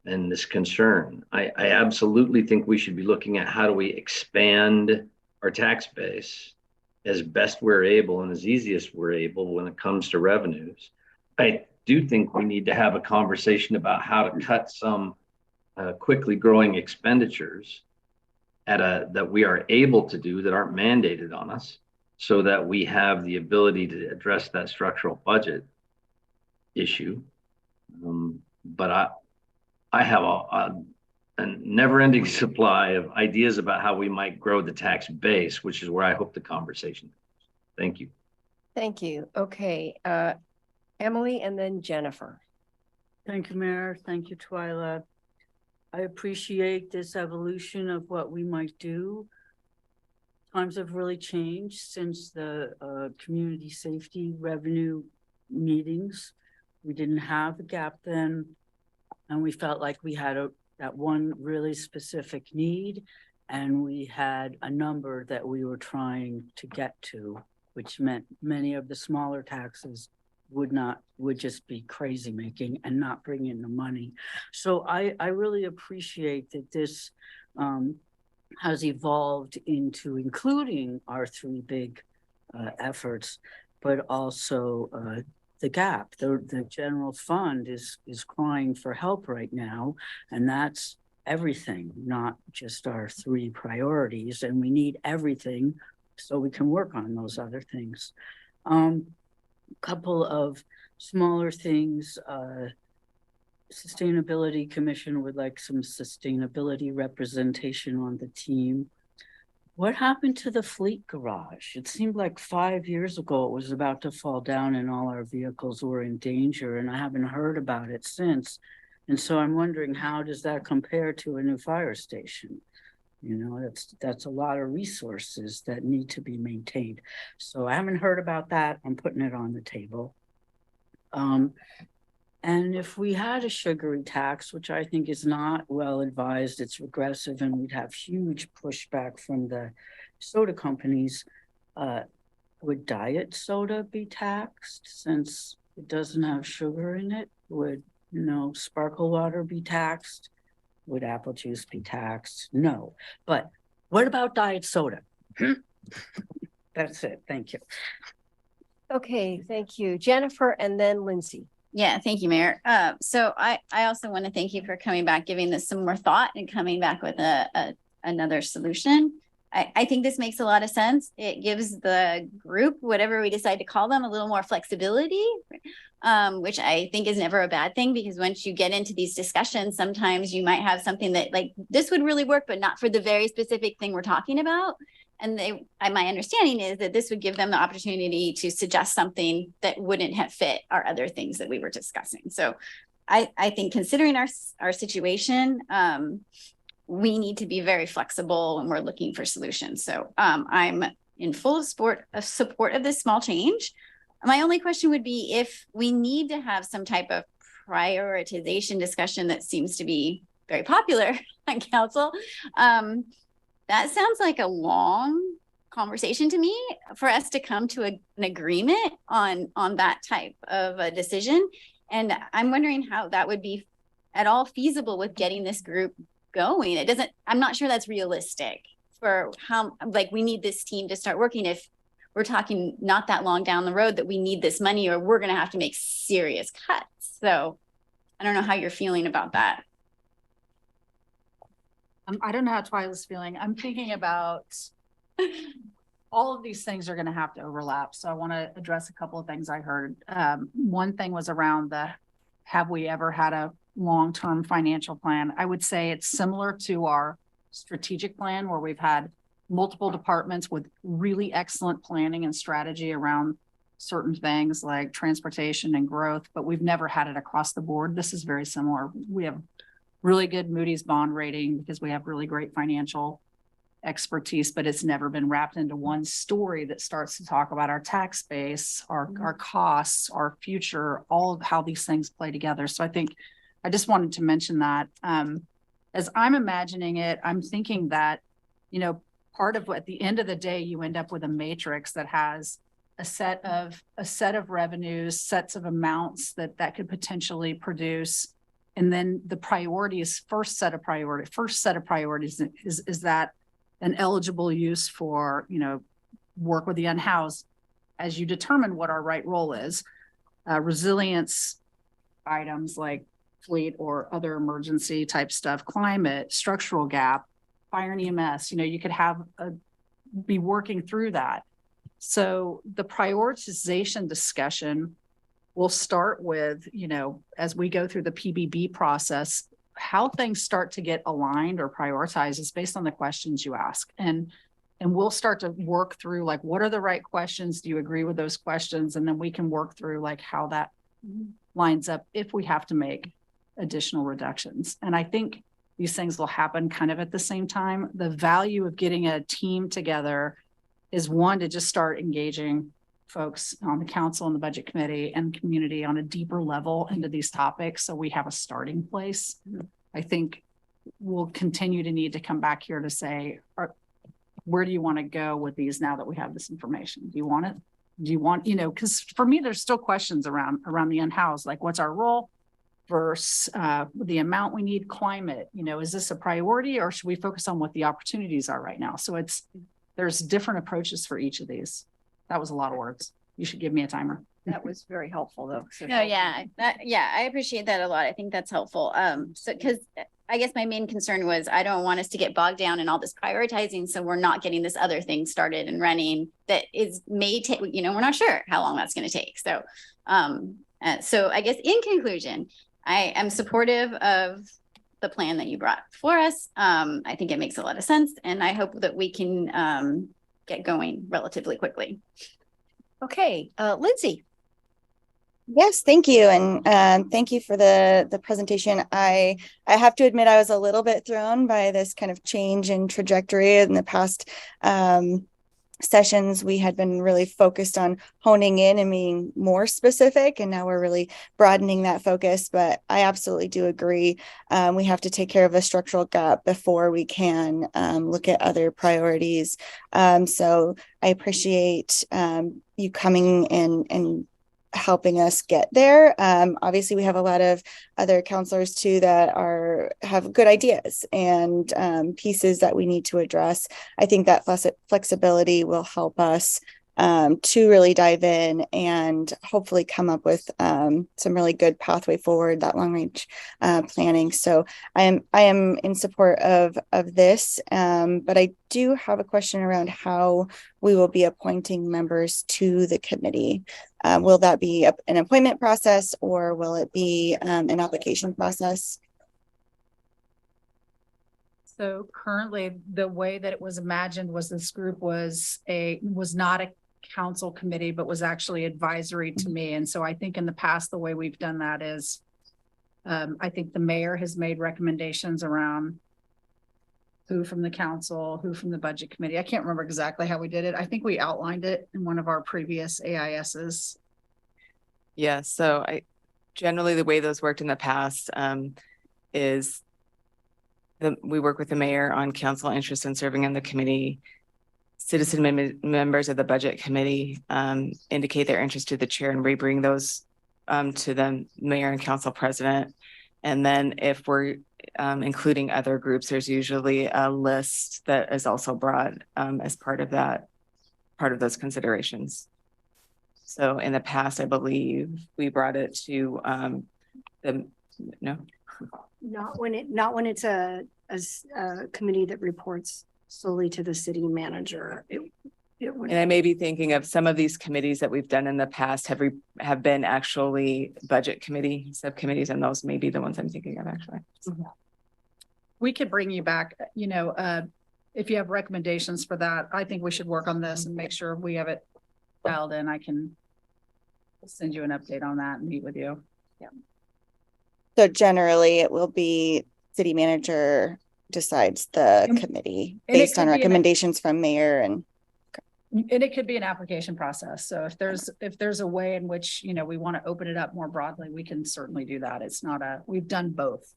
and this concern. I absolutely think we should be looking at how do we expand our tax base as best we're able and as easy as we're able when it comes to revenues. I do think we need to have a conversation about how to cut some quickly growing expenditures that we are able to do that aren't mandated on us, so that we have the ability to address that structural budget issue. But I have a never-ending supply of ideas about how we might grow the tax base, which is where I hope the conversation goes. Thank you. Thank you. Okay, Emily and then Jennifer. Thank you, Mayor. Thank you, Twyla. I appreciate this evolution of what we might do. Times have really changed since the community safety revenue meetings. We didn't have a gap then, and we felt like we had that one really specific need, and we had a number that we were trying to get to, which meant many of the smaller taxes would just be crazy making and not bring in the money. So I really appreciate that this has evolved into including our 3 big efforts, but also the gap. The general fund is crying for help right now, and that's everything, not just our 3 priorities. And we need everything so we can work on those other things. Couple of smaller things. Sustainability Commission would like some sustainability representation on the team. What happened to the fleet garage? It seemed like 5 years ago it was about to fall down and all our vehicles were in danger, and I haven't heard about it since. And so I'm wondering, how does that compare to a new fire station? That's a lot of resources that need to be maintained. So I haven't heard about that. I'm putting it on the table. And if we had a sugary tax, which I think is not well advised, it's regressive, and we'd have huge pushback from the soda companies, would diet soda be taxed since it doesn't have sugar in it? Would, sparkle water be taxed? Would apple juice be taxed? No. But what about diet soda? That's it. Thank you. Okay, thank you. Jennifer and then Lindsay. Yeah, thank you, Mayor. So I also want to thank you for coming back, giving this some more thought and coming back with another solution. I think this makes a lot of sense. It gives the group, whatever we decide to call them, a little more flexibility, which I think is never a bad thing, because once you get into these discussions, sometimes you might have something that like this would really work, but not for the very specific thing we're talking about. And my understanding is that this would give them the opportunity to suggest something that wouldn't have fit our other things that we were discussing. So I think considering our situation, we need to be very flexible when we're looking for solutions. So I'm in full support of this small change. My only question would be if we need to have some type of prioritization discussion that seems to be very popular on council. That sounds like a long conversation to me for us to come to an agreement on that type of a decision. And I'm wondering how that would be at all feasible with getting this group going. I'm not sure that's realistic for how, like, we need this team to start working if we're talking not that long down the road that we need this money, or we're going to have to make serious cuts. So I don't know how you're feeling about that. I don't know how Twyla's feeling. I'm thinking about all of these things are going to have to overlap. So I want to address a couple of things I heard. One thing was around have we ever had a long-term financial plan? I would say it's similar to our strategic plan, where we've had multiple departments with really excellent planning and strategy around certain things like transportation and growth, but we've never had it across the board. This is very similar. We have really good Moody's bond rating because we have really great financial expertise, but it's never been wrapped into one story that starts to talk about our tax base, our costs, our future, all of how these things play together. So I think I just wanted to mention that. As I'm imagining it, I'm thinking that, part of what at the end of the day, you end up with a matrix that has a set of revenues, sets of amounts that could potentially produce. And then the priorities, first set of priorities is that an eligible use for, work with the unhoused as you determine what our right role is. Resilience items like fleet or other emergency type stuff, climate, structural gap, fire and EMS, you could be working through that. So the prioritization discussion will start with, as we go through the PBB process, how things start to get aligned or prioritized is based on the questions you ask. And we'll start to work through, like, what are the right questions? Do you agree with those questions? And then we can work through like how that lines up if we have to make additional reductions. And I think these things will happen kind of at the same time. The value of getting a team together is, one, to just start engaging folks on the council and the budget committee and community on a deeper level into these topics, so we have a starting place. I think we'll continue to need to come back here to say, where do you want to go with these now that we have this information? Do you want it? Do you want, because for me, there's still questions around the unhoused, like what's our role versus the amount we need, climate, is this a priority, or should we focus on what the opportunities are right now? So there's different approaches for each of these. That was a lot of words. You should give me a timer. That was very helpful, though. So yeah, I appreciate that a lot. I think that's helpful. So because I guess my main concern was I don't want us to get bogged down in all this prioritizing, so we're not getting this other thing started and running that may take. We're not sure how long that's going to take. So, so I guess in conclusion, I am supportive of the plan that you brought for us. I think it makes a lot of sense, and I hope that we can get going relatively quickly. Okay, Lindsay. Yes, thank you. And thank you for the presentation. I have to admit, I was a little bit thrown by this kind of change in trajectory. In the past sessions, we had been really focused on honing in and being more specific, and now we're really broadening that focus. But I absolutely do agree. We have to take care of a structural gap before we can look at other priorities. So I appreciate you coming in and helping us get there. Obviously, we have a lot of other counselors too that have good ideas and pieces that we need to address. I think that flexibility will help us to really dive in and hopefully come up with some really good pathway forward, that long range planning. So I am in support of this, but I do have a question around how we will be appointing members to the committee. Will that be an appointment process, or will it be an application process? So currently, the way that it was imagined was this group was not a council committee, but was actually advisory to me. And so I think in the past, the way we've done that is I think the mayor has made recommendations around who from the council, who from the budget committee. I can't remember exactly how we did it. I think we outlined it in one of our previous AISs. Yeah, so generally the way those worked in the past is we work with the mayor on council interest in serving on the committee. Citizen members of the budget committee indicate their interest to the chair, and we bring those to the mayor and council president. And then if we're including other groups, there's usually a list that is also brought as part of those considerations. So in the past, I believe we brought it to Not when it's a committee that reports solely to the city manager. And I may be thinking of some of these committees that we've done in the past have been actually budget committee subcommittees, and those may be the ones I'm thinking of actually. We could bring you back, if you have recommendations for that. I think we should work on this and make sure we have it dialed in. I can send you an update on that and meet with you. Yeah. So generally it will be city manager decides the committee based on recommendations from mayor and it could be an application process. So if there's a way in which, we want to open it up more broadly, we can certainly do that. It's not we've done both.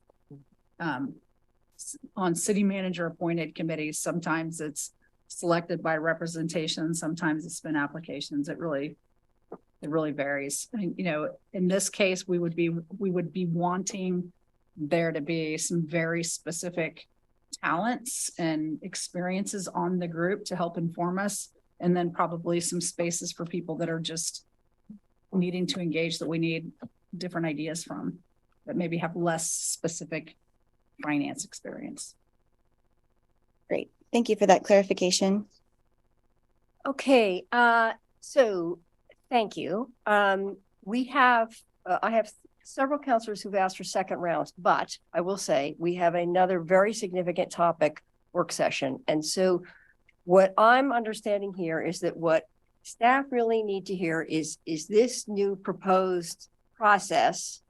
On city manager appointed committees, sometimes it's selected by representation, sometimes it's been applications. It really varies. I mean, in this case, we would be wanting there to be some very specific talents and experiences on the group to help inform us. And then probably some spaces for people that are just needing to engage that we need different ideas from that maybe have less specific finance experience. Great. Thank you for that clarification. Okay. So thank you. I have several counselors who've asked for second rounds, but I will say we have another very significant topic work session. And so what I'm understanding here is that what staff really need to hear is this new proposed process.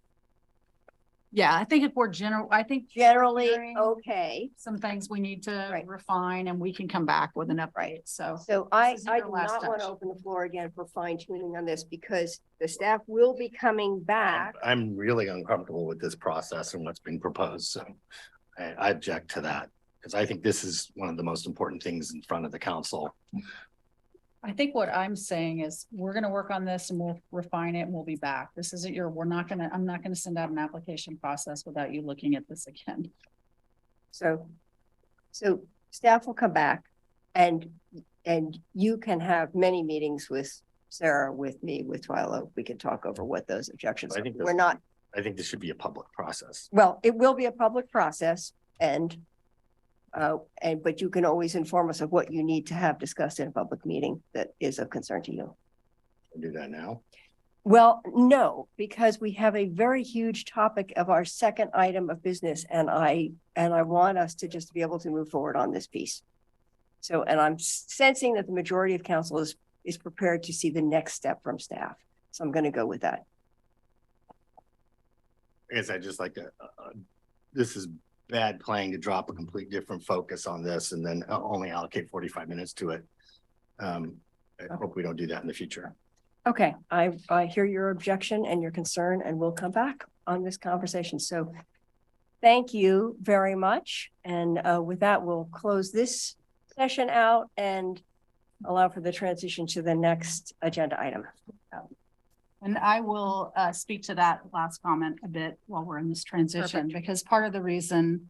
Yeah, I think if we're generally okay. Some things we need to refine, and we can come back with an update. So I do not want to open the floor again for fine tuning on this because the staff will be coming back. I'm really uncomfortable with this process and what's being proposed. So I object to that because I think this is one of the most important things in front of the council. I think what I'm saying is we're going to work on this and we'll refine it and we'll be back. This isn't I'm not going to send out an application process without you looking at this again. So staff will come back and you can have many meetings with Sarah, with me, with Twyla. We can talk over what those objections are. I think this should be a public process. Well, it will be a public process but you can always inform us of what you need to have discussed in a public meeting that is of concern to you. Can do that now? Well, no, because we have a very huge topic of our second item of business, and I want us to just be able to move forward on this piece. So, and I'm sensing that the majority of council is prepared to see the next step from staff. So I'm going to go with that. I guess I just like to, this is bad planning to drop a complete different focus on this and then only allocate 45 minutes to it. I hope we don't do that in the future. Okay, I hear your objection and your concern, and we'll come back on this conversation. So thank you very much. And with that, we'll close this session out and allow for the transition to the next agenda item. And I will speak to that last comment a bit while we're in this transition. Perfect. Because part of the reason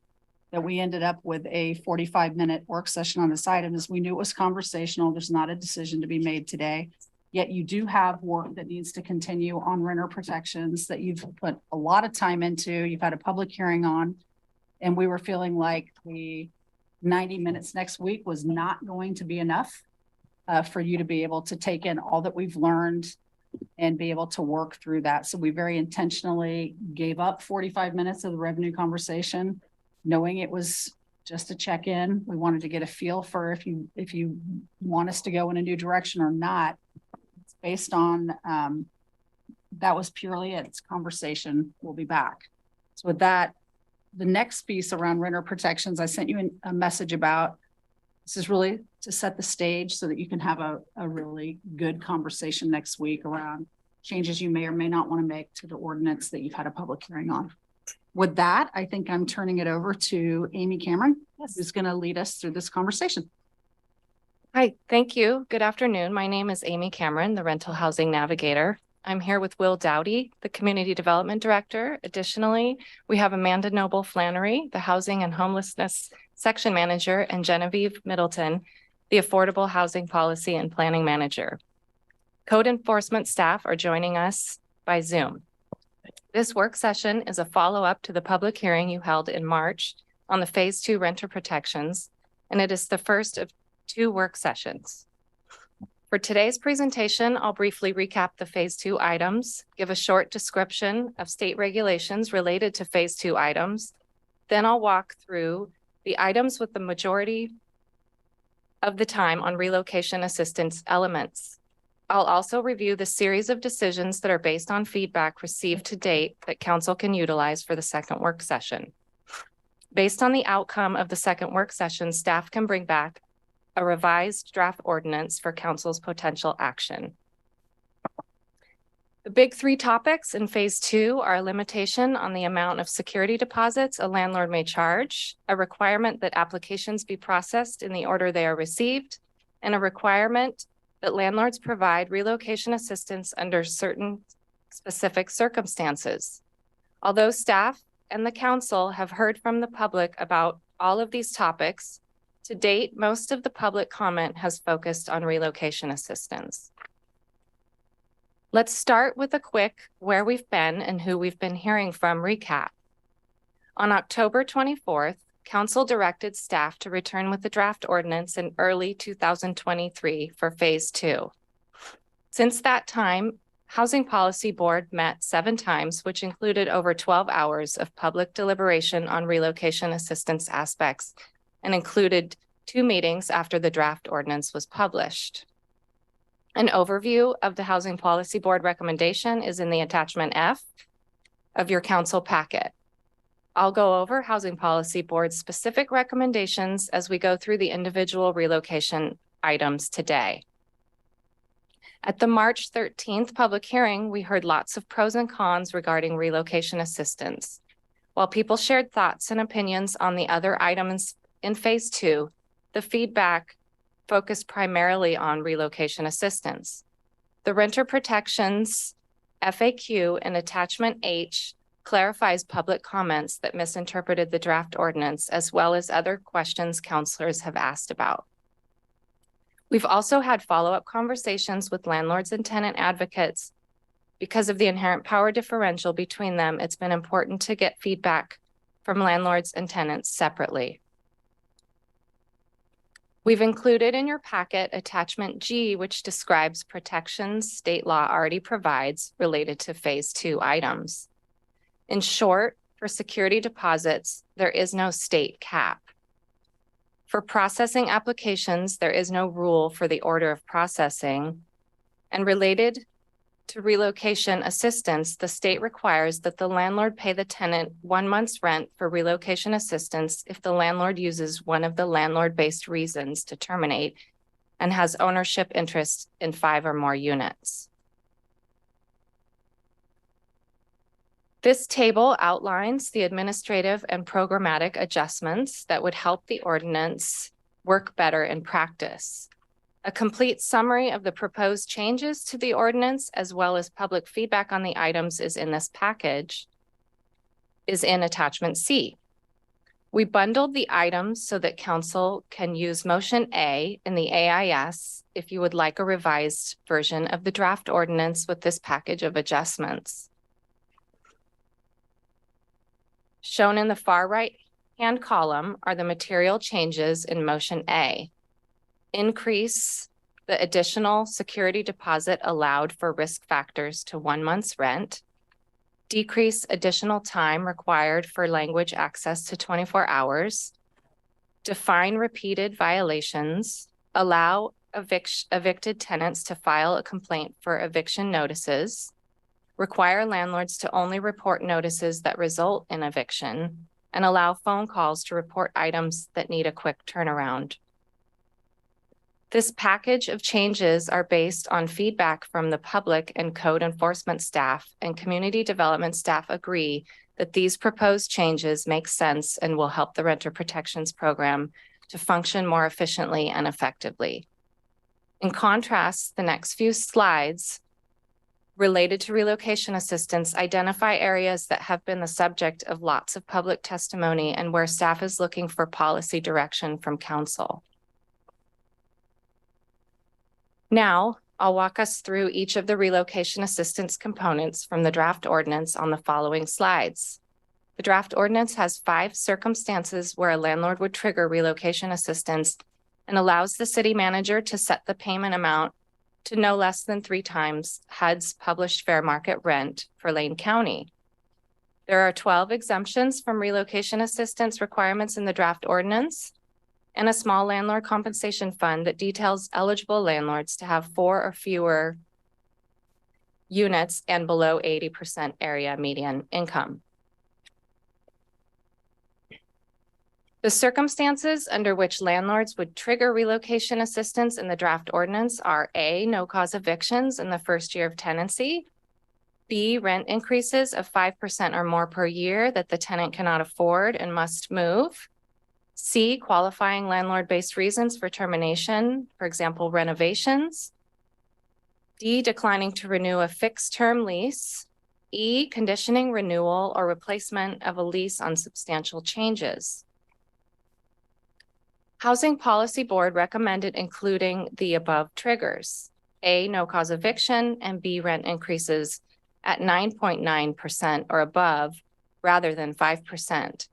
that we ended up with a 45-minute work session on this item is we knew it was conversational. There's not a decision to be made today. Yet you do have work that needs to continue on renter protections that you've put a lot of time into. You've had a public hearing on, and we were feeling like the 90 minutes next week was not going to be enough for you to be able to take in all that we've learned and be able to work through that. So we very intentionally gave up 45 minutes of the revenue conversation, knowing it was just a check-in. We wanted to get a feel for if you want us to go in a new direction or not. It's based on that was purely its conversation. We'll be back. So with that, the next piece around renter protections, I sent you a message about. This is really to set the stage so that you can have a really good conversation next week around changes you may or may not want to make to the ordinance that you've had a public hearing on. With that, I think I'm turning it over to Amy Cameron, who's going to lead us through this conversation. Hi, thank you. Good afternoon. My name is Amy Cameron, the Rental Housing Navigator. I'm here with Will Dowdy, the Community Development Director. Additionally, we have Amanda Noble Flannery, the Housing and Homelessness Section Manager, and Genevieve Middleton, the Affordable Housing Policy and Planning Manager. Code enforcement staff are joining us by Zoom. This work session is a follow-up to the public hearing you held in March on the Phase 2 renter protections, and it is the first of 2 work sessions. For today's presentation, I'll briefly recap the Phase 2 items, give a short description of state regulations related to Phase 2 items. Then I'll walk through the items with the majority of the time on relocation assistance elements. I'll also review the series of decisions that are based on feedback received to date that council can utilize for the second work session. Based on the outcome of the second work session, staff can bring back a revised draft ordinance for council's potential action. The big 3 topics in Phase 2 are a limitation on the amount of security deposits a landlord may charge, a requirement that applications be processed in the order they are received, and a requirement that landlords provide relocation assistance under certain specific circumstances. Although staff and the council have heard from the public about all of these topics, to date, most of the public comment has focused on relocation assistance. Let's start with a quick where we've been and who we've been hearing from recap. On October 24th, council directed staff to return with the draft ordinance in early 2023 for Phase 2. Since that time, Housing Policy Board met 7 times, which included over 12 hours of public deliberation on relocation assistance aspects and included 2 meetings after the draft ordinance was published. An overview of the Housing Policy Board recommendation is in the attachment F of your council packet. I'll go over Housing Policy Board's specific recommendations as we go through the individual relocation items today. At the March 13th public hearing, we heard lots of pros and cons regarding relocation assistance. While people shared thoughts and opinions on the other items in Phase 2, the feedback focused primarily on relocation assistance. The renter protections FAQ in attachment H clarifies public comments that misinterpreted the draft ordinance, as well as other questions counselors have asked about. We've also had follow-up conversations with landlords and tenant advocates. Because of the inherent power differential between them, it's been important to get feedback from landlords and tenants separately. We've included in your packet attachment G, which describes protections state law already provides related to Phase 2 items. In short, for security deposits, there is no state cap. For processing applications, there is no rule for the order of processing. And related to relocation assistance, the state requires that the landlord pay the tenant 1 month's rent for relocation assistance if the landlord uses one of the landlord-based reasons to terminate and has ownership interest in 5 or more units. This table outlines the administrative and programmatic adjustments that would help the ordinance work better in practice. A complete summary of the proposed changes to the ordinance, as well as public feedback on the items, is in this package, is in attachment C. We bundled the items so that council can use motion A in the AIS if you would like a revised version of the draft ordinance with this package of adjustments. Shown in the far right-hand column are the material changes in motion A. Increase the additional security deposit allowed for risk factors to 1 month's rent. Decrease additional time required for language access to 24 hours. Define repeated violations. Allow evicted tenants to file a complaint for eviction notices. Require landlords to only report notices that result in eviction, and allow phone calls to report items that need a quick turnaround. This package of changes are based on feedback from the public and code enforcement staff, and community development staff agree that these proposed changes make sense and will help the Renter Protections Program to function more efficiently and effectively. In contrast, the next few slides related to relocation assistance identify areas that have been the subject of lots of public testimony and where staff is looking for policy direction from council. Now, I'll walk us through each of the relocation assistance components from the draft ordinance on the following slides. The draft ordinance has 5 circumstances where a landlord would trigger relocation assistance and allows the city manager to set the payment amount to no less than 3 times HUD's published fair market rent for Lane County. There are 12 exemptions from relocation assistance requirements in the draft ordinance, and a small landlord compensation fund that details eligible landlords to have 4 or fewer units and below 80% area median income. The circumstances under which landlords would trigger relocation assistance in the draft ordinance are A, no cause evictions in the first year of tenancy, B, rent increases of 5% or more per year that the tenant cannot afford and must move, C, qualifying landlord-based reasons for termination, for example, renovations. D, declining to renew a fixed-term lease. E, conditioning renewal or replacement of a lease on substantial changes. Housing Policy Board recommended including the above triggers. A, no cause eviction, and B, rent increases at 9.9% or above rather than 5%.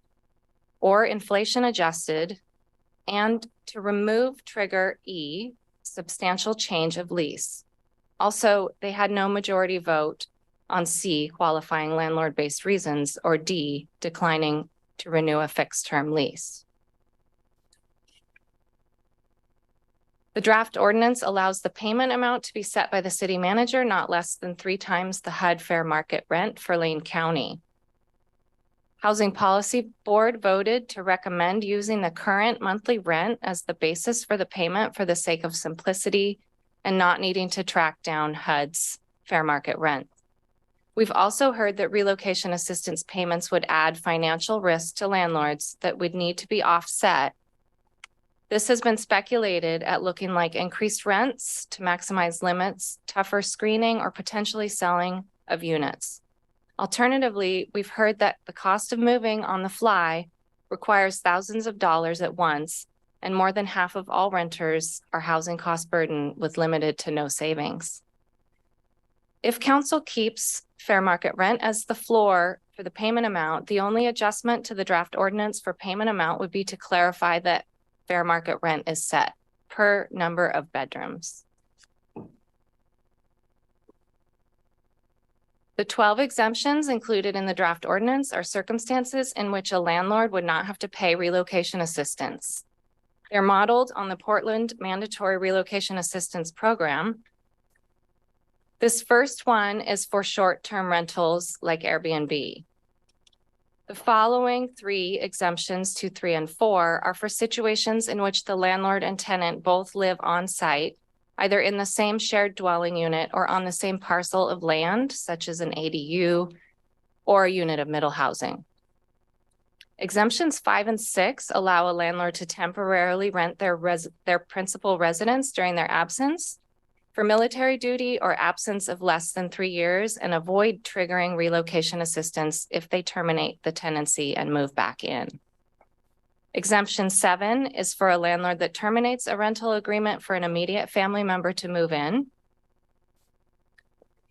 Or inflation adjusted, and to remove trigger E, substantial change of lease. Also, they had no majority vote on C, qualifying landlord-based reasons, or D, declining to renew a fixed-term lease. The draft ordinance allows the payment amount to be set by the city manager not less than 3 times the HUD fair market rent for Lane County. Housing Policy Board voted to recommend using the current monthly rent as the basis for the payment for the sake of simplicity and not needing to track down HUD's fair market rent. We've also heard that relocation assistance payments would add financial risk to landlords that would need to be offset. This has been speculated at looking like increased rents to maximize limits, tougher screening, or potentially selling of units. Alternatively, we've heard that the cost of moving on the fly requires thousands of dollars at once, and more than half of all renters are housing cost burden with limited to no savings. If council keeps fair market rent as the floor for the payment amount, the only adjustment to the draft ordinance for payment amount would be to clarify that fair market rent is set per number of bedrooms. The 12 exemptions included in the draft ordinance are circumstances in which a landlord would not have to pay relocation assistance. They're modeled on the Portland Mandatory Relocation Assistance Program. This first one is for short-term rentals like Airbnb. The following 3 exemptions, 2, 3, and 4, are for situations in which the landlord and tenant both live on site, either in the same shared dwelling unit or on the same parcel of land, such as an ADU or a unit of middle housing. Exemptions 5 and 6 allow a landlord to temporarily rent their principal residence during their absence for military duty or absence of less than 3 years and avoid triggering relocation assistance if they terminate the tenancy and move back in. Exemption 7 is for a landlord that terminates a rental agreement for an immediate family member to move in.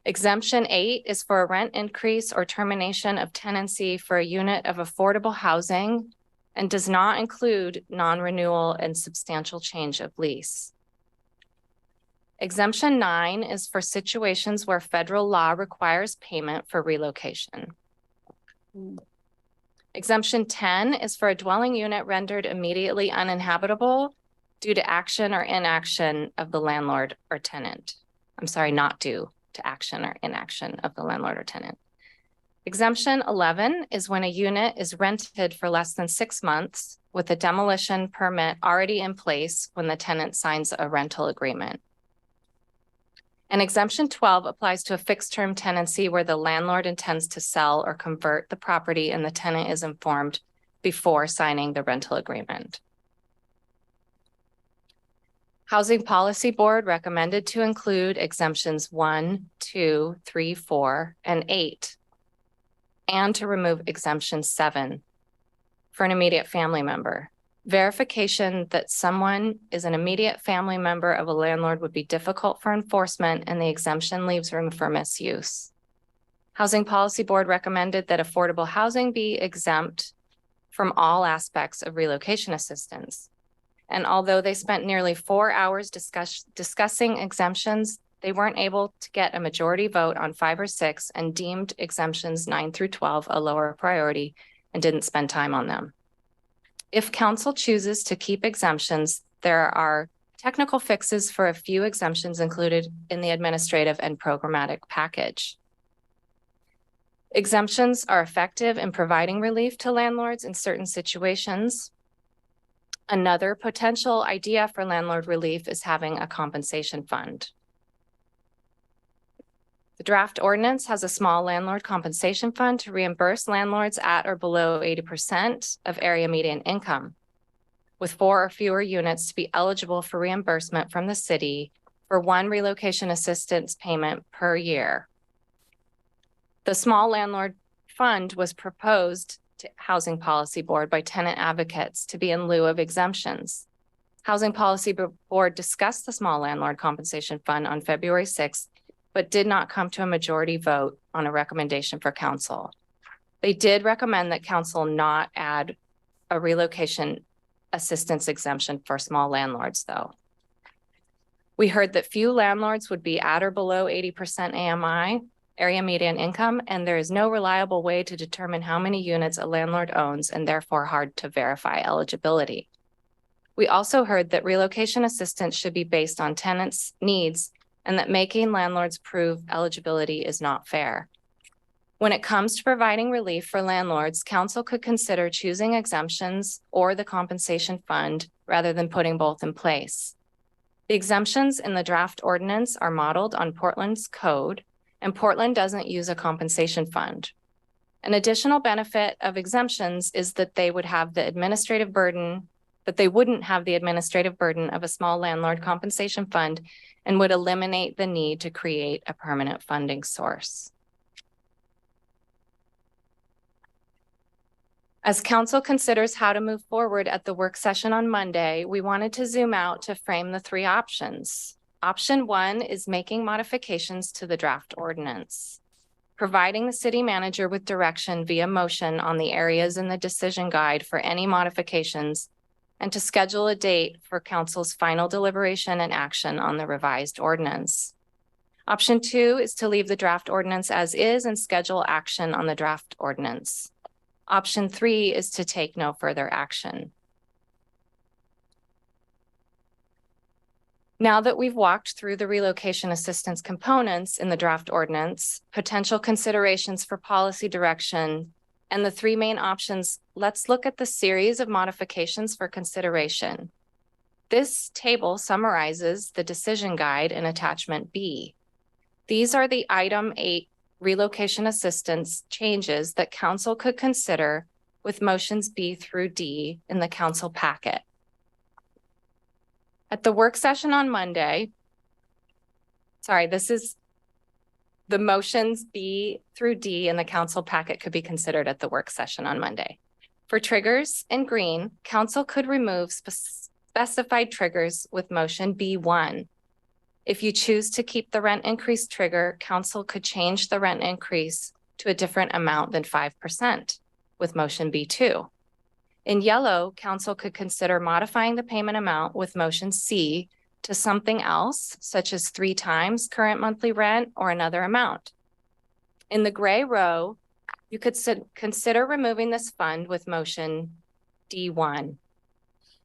Exemption 8 is for a rent increase or termination of tenancy for a unit of affordable housing and does not include non-renewal and substantial change of lease. Exemption 9 is for situations where federal law requires payment for relocation. Exemption 10 is for a dwelling unit rendered immediately uninhabitable due to action or inaction of the landlord or tenant. I'm sorry, not due to action or inaction of the landlord or tenant. Exemption 11 is when a unit is rented for less than 6 months with a demolition permit already in place when the tenant signs a rental agreement. And exemption 12 applies to a fixed term tenancy where the landlord intends to sell or convert the property and the tenant is informed before signing the rental agreement. Housing Policy Board recommended to include exemptions 1, 2, 3, 4, and 8, and to remove exemption 7 for an immediate family member. Verification that someone is an immediate family member of a landlord would be difficult for enforcement, and the exemption leaves room for misuse. Housing Policy Board recommended that affordable housing be exempt from all aspects of relocation assistance. And although they spent nearly 4 hours discussing exemptions, they weren't able to get a majority vote on 5 or 6 and deemed exemptions 9 through 12 a lower priority and didn't spend time on them. If council chooses to keep exemptions, there are technical fixes for a few exemptions included in the administrative and programmatic package. Exemptions are effective in providing relief to landlords in certain situations. Another potential idea for landlord relief is having a compensation fund. The draft ordinance has a small landlord compensation fund to reimburse landlords at or below 80% of area median income, with 4 or fewer units to be eligible for reimbursement from the city for 1 relocation assistance payment per year. The small landlord fund was proposed to Housing Policy Board by tenant advocates to be in lieu of exemptions. Housing Policy Board discussed the small landlord compensation fund on February 6th, but did not come to a majority vote on a recommendation for council. They did recommend that council not add a relocation assistance exemption for small landlords, though. We heard that few landlords would be at or below 80% AMI, area median income, and there is no reliable way to determine how many units a landlord owns and therefore hard to verify eligibility. We also heard that relocation assistance should be based on tenants' needs and that making landlords prove eligibility is not fair. When it comes to providing relief for landlords, council could consider choosing exemptions or the compensation fund rather than putting both in place. The exemptions in the draft ordinance are modeled on Portland's code, and Portland doesn't use a compensation fund. An additional benefit of exemptions is that they would have the administrative burden, that they wouldn't have the administrative burden of a small landlord compensation fund and would eliminate the need to create a permanent funding source. As council considers how to move forward at the work session on Monday, we wanted to zoom out to frame the 3 options. Option 1 is making modifications to the draft ordinance, providing the city manager with direction via motion on the areas in the decision guide for any modifications, and to schedule a date for council's final deliberation and action on the revised ordinance. Option 2 is to leave the draft ordinance as is and schedule action on the draft ordinance. Option 3 is to take no further action. Now that we've walked through the relocation assistance components in the draft ordinance, potential considerations for policy direction, and the 3 main options, let's look at the series of modifications for consideration. This table summarizes the decision guide in attachment B. These are the item 8 relocation assistance changes that council could consider with motions B through D in the council packet. At the work session on Monday, this is the motions B through D in the council packet could be considered at the work session on Monday. For triggers in green, council could remove specified triggers with motion B1. If you choose to keep the rent increase trigger, council could change the rent increase to a different amount than 5% with motion B2. In yellow, council could consider modifying the payment amount with motion C to something else, such as 3 times current monthly rent or another amount. In the gray row, you could consider removing this fund with motion D1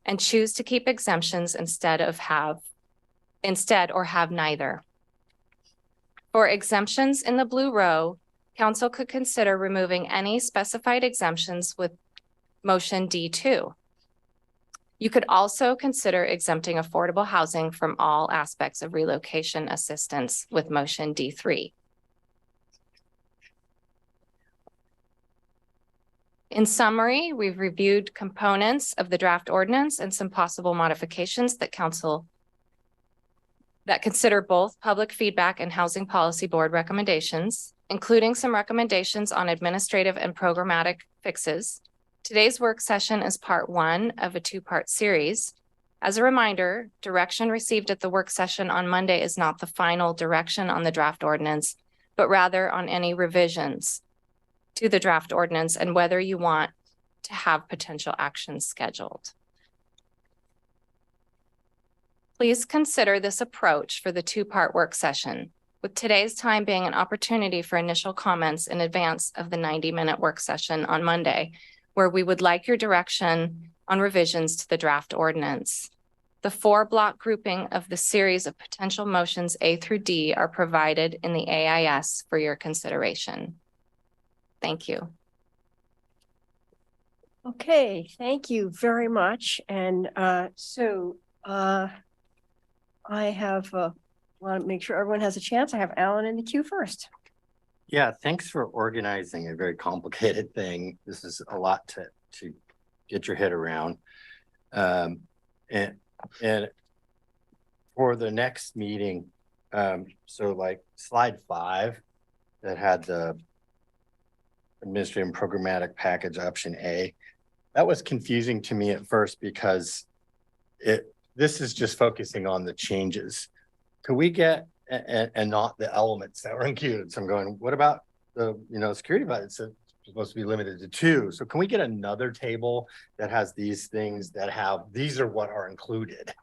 and choose to keep exemptions instead or have neither. For exemptions in the blue row, council could consider removing any specified exemptions with motion D2. You could also consider exempting affordable housing from all aspects of relocation assistance with motion D3. In summary, we've reviewed components of the draft ordinance and some possible modifications that consider both public feedback and Housing Policy Board recommendations, including some recommendations on administrative and programmatic fixes. Today's work session is part 1 of a 2-part series. As a reminder, direction received at the work session on Monday is not the final direction on the draft ordinance, but rather on any revisions to the draft ordinance and whether you want to have potential actions scheduled. Please consider this approach for the 2-part work session, with today's time being an opportunity for initial comments in advance of the 90-minute work session on Monday, where we would like your direction on revisions to the draft ordinance. The 4-block grouping of the series of potential motions A through D are provided in the AIS for your consideration. Thank you. Okay, thank you very much. And I want to make sure everyone has a chance. I have Alan in the queue first. Yeah, thanks for organizing a very complicated thing. This is a lot to get your head around. And for the next meeting, so like slide 5 that had the administrative and programmatic package option A, that was confusing to me at first because this is just focusing on the changes. Could we get and not the elements that were included? So I'm going, what about the security budget? It's supposed to be limited to 2. So can we get another table that has these things that have these are what are included,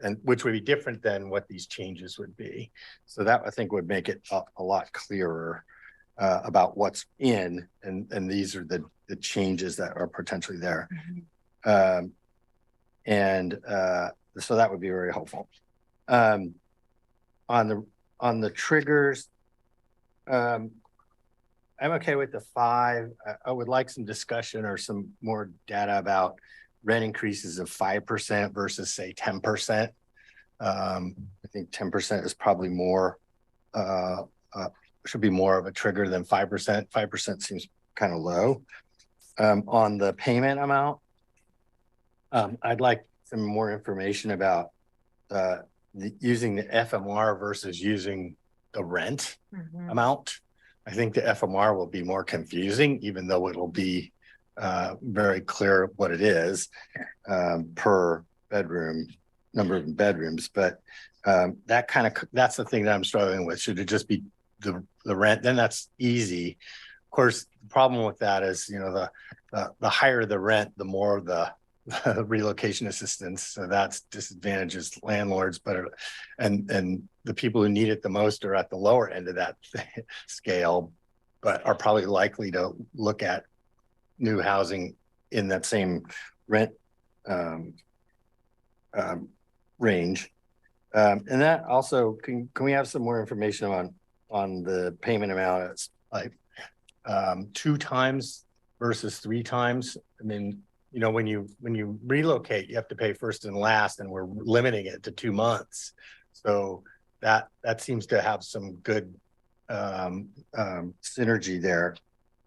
and which would be different than what these changes would be? So that I think would make it a lot clearer about what's in, and these are the changes that are potentially there. Mm-hmm. So that would be very helpful. On the triggers, I'm okay with the 5. I would like some discussion or some more data about rent increases of 5% versus say 10%. I think 10% is probably more, should be more of a trigger than 5%. 5% seems kind of low. On the payment amount, I'd like some more information about using the FMR versus using the rent amount. I think the FMR will be more confusing, even though it'll be very clear what it is per bedroom, number of bedrooms. But that's the thing that I'm struggling with. Should it just be the rent? Then that's easy. Of course, the problem with that is, the higher the rent, the more the relocation assistance. So that's disadvantages landlords, and the people who need it the most are at the lower end of that scale, but are probably likely to look at new housing in that same rent range. And that also, can we have some more information on the payment amount? It's like 2 times versus 3 times. I mean, when you relocate, you have to pay first and last, and we're limiting it to 2 months. So that seems to have some good synergy there.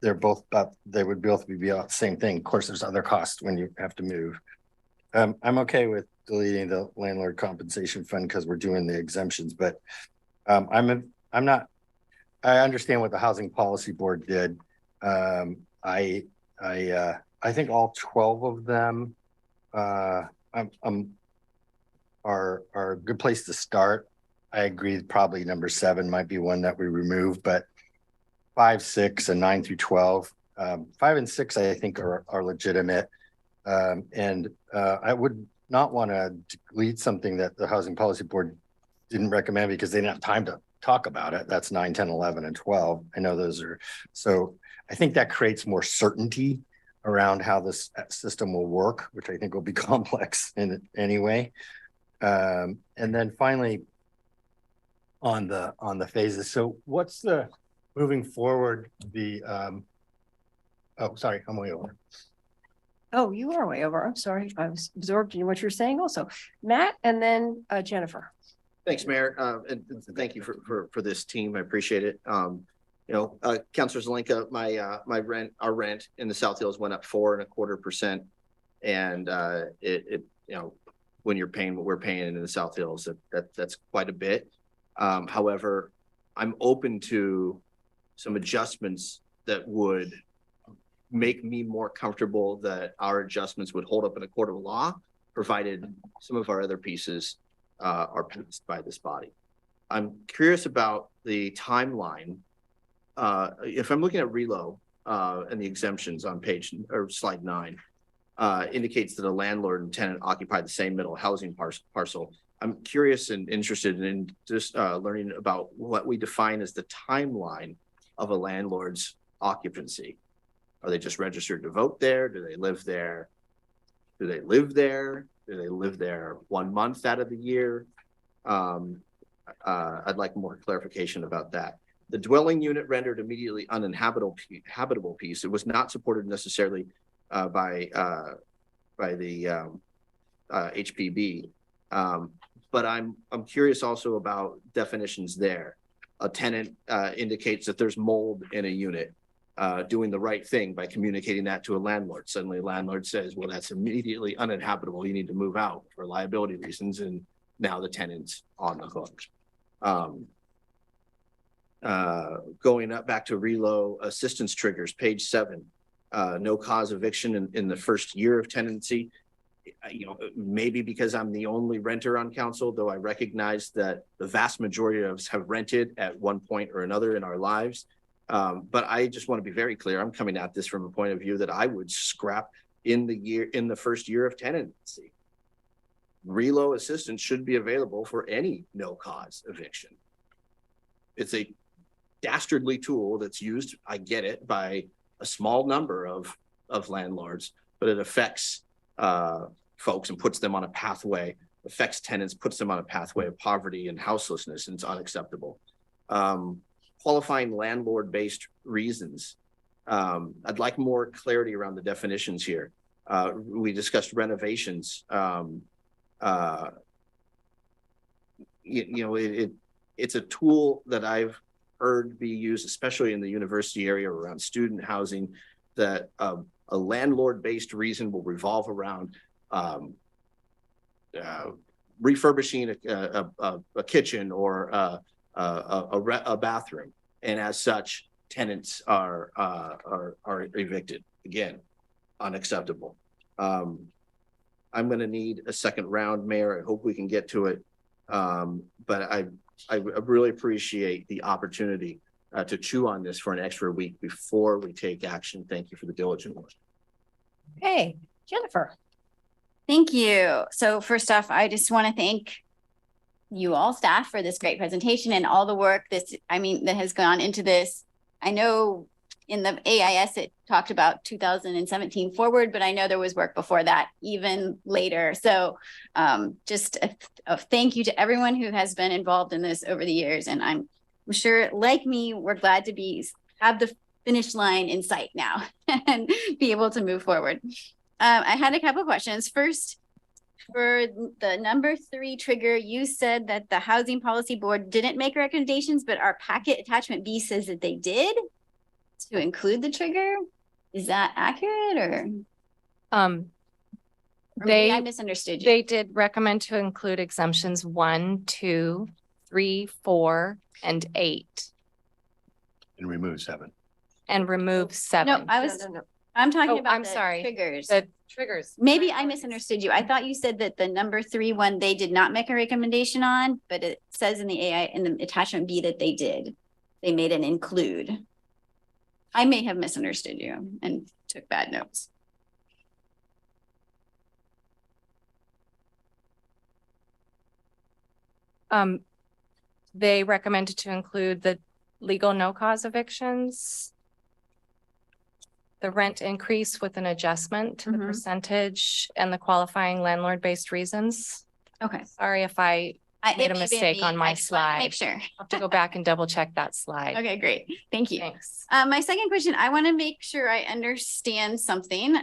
They would both be about the same thing. Of course, there's other costs when you have to move. I'm okay with deleting the landlord compensation fund because we're doing the exemptions, but I understand what the Housing Policy Board did. I I think all 12 of them, are a good place to start. I agree, probably number 7 might be one that we remove, but 5, 6, and 9 through 12, 5 and 6, I think are legitimate. I would not want to delete something that the Housing Policy Board didn't recommend because they didn't have time to talk about it. That's 9, 10, 11, and 12. I know those are, so I think that creates more certainty around how this system will work, which I think will be complex in anyway. And then finally, on the phases. So what's the moving forward? Oh, sorry, I'm way over. Oh, you are way over. I'm sorry. I was absorbed in what you're saying also. Matt and then Jennifer. Thanks, Mayor. And thank you for this team. I appreciate it. Councilor Zelenka, our rent in the South Hills went up 4.25%. And when you're paying what we're paying in the South Hills, that's quite a bit. However, I'm open to some adjustments that would make me more comfortable that our adjustments would hold up in a court of law, provided some of our other pieces are policed by this body. I'm curious about the timeline. If I'm looking at RELO and the exemptions on slide 9, indicates that a landlord and tenant occupy the same middle housing parcel. I'm curious and interested in just learning about what we define as the timeline of a landlord's occupancy. Are they just registered to vote there? Do they live there? Do they live there? Do they live there 1 month out of the year? I'd like more clarification about that. The dwelling unit rendered immediately uninhabitable piece, it was not supported necessarily by the HPB. But I'm curious also about definitions there. A tenant indicates that there's mold in a unit. Doing the right thing by communicating that to a landlord. Suddenly a landlord says, well, that's immediately uninhabitable. You need to move out for liability reasons. And now the tenant's on the hook. Going up back to RELO assistance triggers, page 7, no cause eviction in the first year of tenancy. Maybe because I'm the only renter on council, though I recognize that the vast majority of us have rented at one point or another in our lives. But I just want to be very clear. I'm coming at this from a point of view that I would scrap in the first year of tenancy. RELO assistance should be available for any no cause eviction. It's a dastardly tool that's used, I get it, by a small number of landlords, but it affects folks and puts them on a pathway, affects tenants, puts them on a pathway of poverty and houselessness, and it's unacceptable. Qualifying landlord-based reasons. I'd like more clarity around the definitions here. We discussed renovations. It's a tool that I've heard be used, especially in the university area around student housing, that a landlord-based reason will revolve around refurbishing a kitchen or a bathroom, and as such, tenants are evicted. Again, unacceptable. I'm going to need a second round, Mayor. I hope we can get to it, but I really appreciate the opportunity to chew on this for an extra week before we take action. Thank you for the diligent work. Hey, Jennifer. Thank you. So first off, I just want to thank you all staff for this great presentation and all the work that has gone into this. I know in the AIS, it talked about 2017 forward, but I know there was work before that, even later. So just a thank you to everyone who has been involved in this over the years. And I'm sure, like me, we're glad to have the finish line in sight now and be able to move forward. I had a couple of questions. First, for the number 3 trigger, you said that the Housing Policy Board didn't make recommendations, but our packet attachment B says that they did to include the trigger. Is that accurate, or maybe I misunderstood you? They did recommend to include exemptions 1, 2, 3, 4, and 8. And remove 7. And remove 7. No, I was I'm talking Oh, about I'm the sorry. triggers. The triggers. Maybe I misunderstood you. I thought you said that the number 3 one, they did not make a recommendation on, but it says in the AI, in the attachment B that they did. They made an include. I may have misunderstood you and took bad notes. They recommended to include the legal no cause evictions, the rent increase with an adjustment to the percentage, and the qualifying landlord-based reasons. Okay. Sorry if I It made a may be mistake on I my just wanted to slide. Make sure. I'll have to go back and double check that slide. Okay, great. Thank you. Thanks. My second question, I want to make sure I understand something.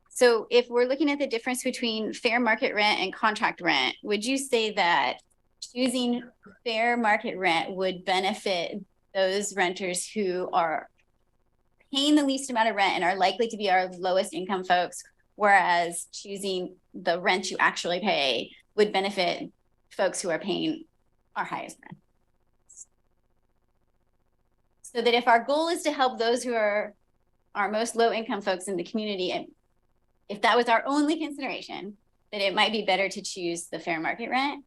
So if we're looking at the difference between fair market rent and contract rent, would you say that choosing fair market rent would benefit those renters who are paying the least amount of rent and are likely to be our lowest income folks, whereas choosing the rent you actually pay would benefit folks who are paying our highest rent? So that if our goal is to help those who are our most low income folks in the community, and if that was our only consideration, that it might be better to choose the fair market rent.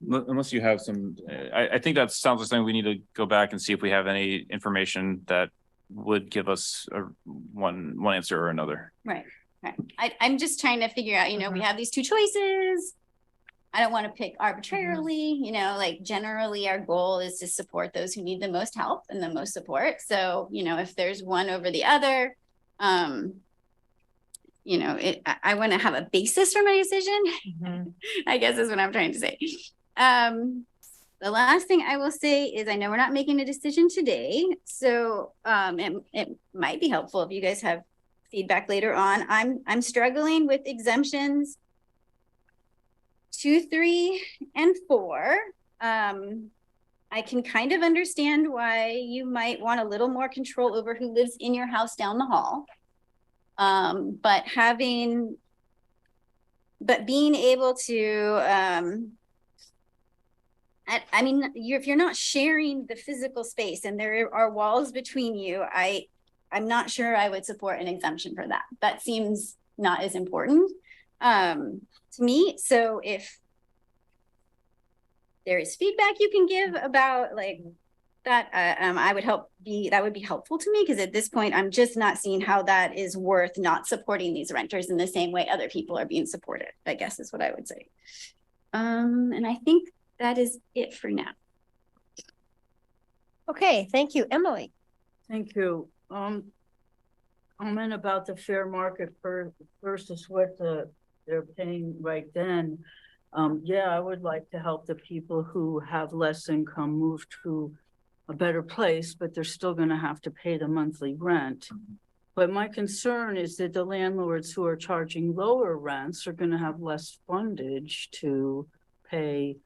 Unless you have some, I think that sounds like something we need to go back and see if we have any information that would give us one answer or another. Right. I'm just trying to figure out, we have these two choices. I don't want to pick arbitrarily, like generally our goal is to support those who need the most help and the most support. So, if there's one over the other, I want to have a basis for my decision, I guess is what I'm trying to say. The last thing I will say is I know we're not making a decision today, so it might be helpful if you guys have feedback later on. I'm struggling with exemptions 2, 3, and 4. I can kind of understand why you might want a little more control over who lives in your house down the hall. But being able to, if you're not sharing the physical space and there are walls between you, I'm not sure I would support an exemption for that. That seems not as important to me. So if there is feedback you can give about like that, that would be helpful to me, because at this point, I'm just not seeing how that is worth not supporting these renters in the same way other people are being supported, I guess is what I would say. And I think that is it for now. Okay, thank you. Emily. Thank you. Comment about the fair market versus what they're paying right then. Yeah, I would like to help the people who have less income move to a better place, but they're still going to have to pay the monthly rent. But my concern is that the landlords who are charging lower rents are going to have less fundage to pay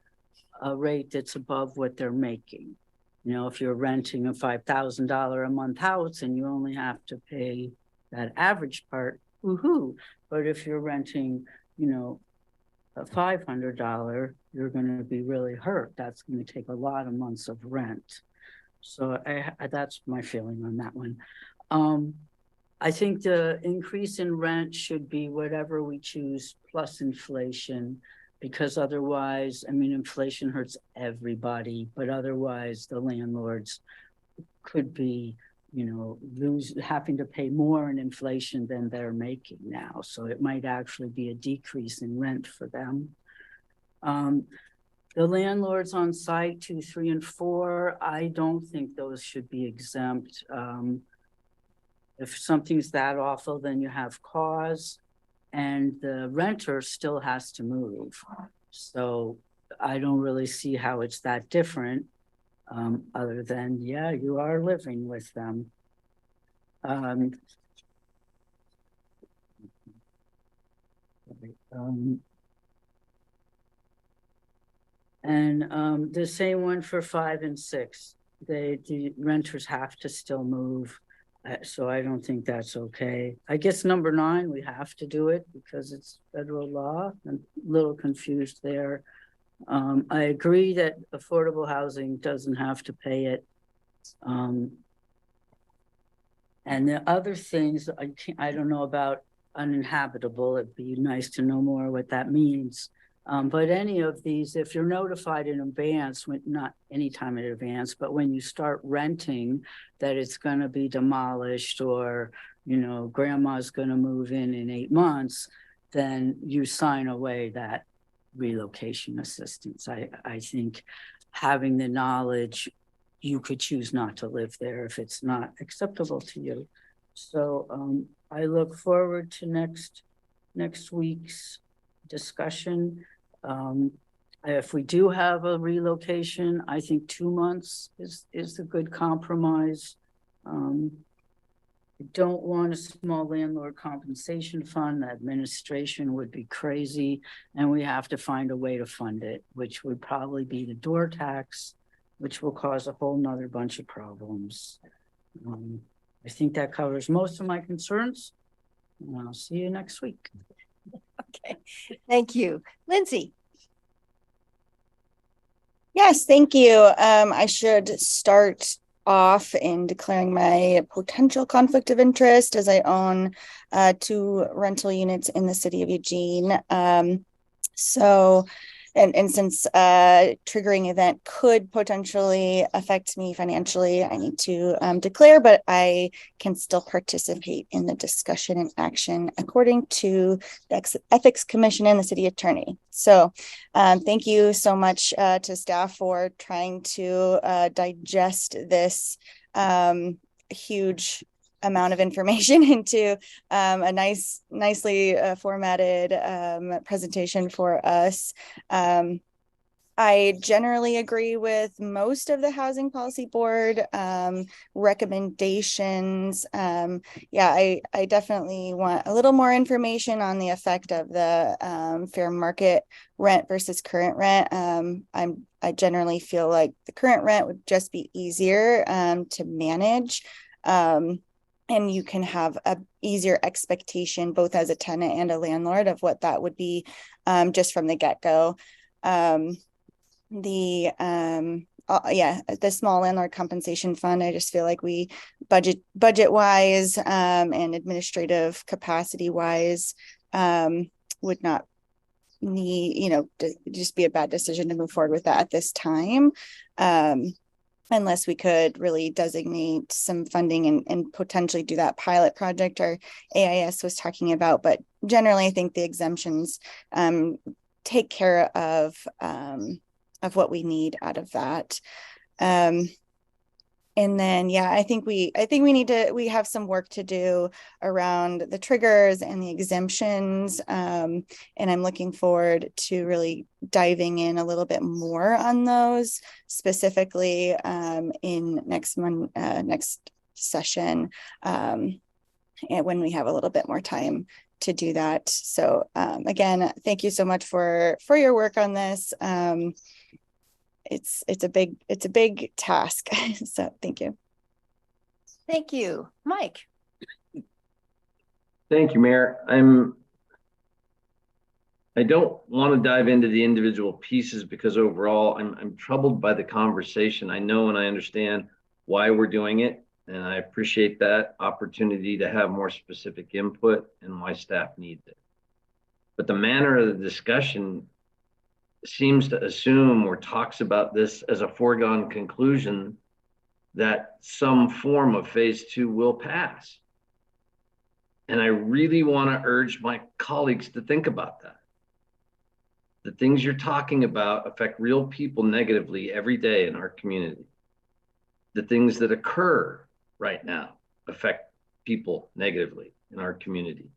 a rate that's above what they're making. If you're renting a $5,000 a month house and you only have to pay that average part, woohoo. But if you're renting, a $500, you're going to be really hurt. That's going to take a lot of months of rent. So that's my feeling on that one. I think the increase in rent should be whatever we choose plus inflation, because otherwise, inflation hurts everybody, but otherwise the landlords could be, having to pay more in inflation than they're making now. So it might actually be a decrease in rent for them. The landlords on site 2, 3, and 4, I don't think those should be exempt. If something's that awful, then you have cause, and the renter still has to move. So I don't really see how it's that different, other than, yeah, you are living with them. The same one for 5 and 6. The renters have to still move. So I don't think that's okay. I guess number 9, we have to do it because it's federal law. I'm a little confused there. I agree that affordable housing doesn't have to pay it. And the other things, I don't know about uninhabitable. It'd be nice to know more what that means. But any of these, if you're notified in advance, not any time in advance, but when you start renting that it's going to be demolished, or, you know, grandma's going to move in 8 months, then you sign away that relocation assistance. I think having the knowledge, you could choose not to live there if it's not acceptable to you. So I look forward to next week's discussion. If we do have a relocation, I think 2 months is a good compromise. I don't want a small landlord compensation fund. The administration would be crazy, and we have to find a way to fund it, which would probably be the door tax, which will cause a whole nother bunch of problems. I think that covers most of my concerns, and I'll see you next week. Okay, thank you. Lindsay. Yes, thank you. I should start off in declaring my potential conflict of interest, as I own 2 rental units in the city of Eugene. And since triggering event could potentially affect me financially, I need to declare, but I can still participate in the discussion and action according to the Ethics Commission and the city attorney. So thank you so much to staff for trying to digest this huge amount of information into a nicely formatted presentation for us. I generally agree with most of the Housing Policy Board recommendations. I definitely want a little more information on the effect of the fair market rent versus current rent. I generally feel like the current rent would just be easier to manage. And you can have a easier expectation, both as a tenant and a landlord, of what that would be just from the get-go. The small landlord compensation fund, I just feel like we budget wise and administrative capacity wise would not need, just be a bad decision to move forward with that at this time. Unless we could really designate some funding and potentially do that pilot project our AIS was talking about. But generally, I think the exemptions take care of what we need out of that. And then, I think we have some work to do around the triggers and the exemptions. And I'm looking forward to really diving in a little bit more on those, specifically in next session, and when we have a little bit more time to do that. So again, thank you so much for your work on this. It's a big task. So thank you. Thank you. Mike. Thank you, Mayor. I don't want to dive into the individual pieces because overall I'm troubled by the conversation. I know and I understand why we're doing it, and I appreciate that opportunity to have more specific input and why staff needs it. But the manner of the discussion seems to assume or talks about this as a foregone conclusion that some form of phase 2 will pass. And I really want to urge my colleagues to think about that. The things you're talking about affect real people negatively every day in our community. The things that occur right now affect people negatively in our community.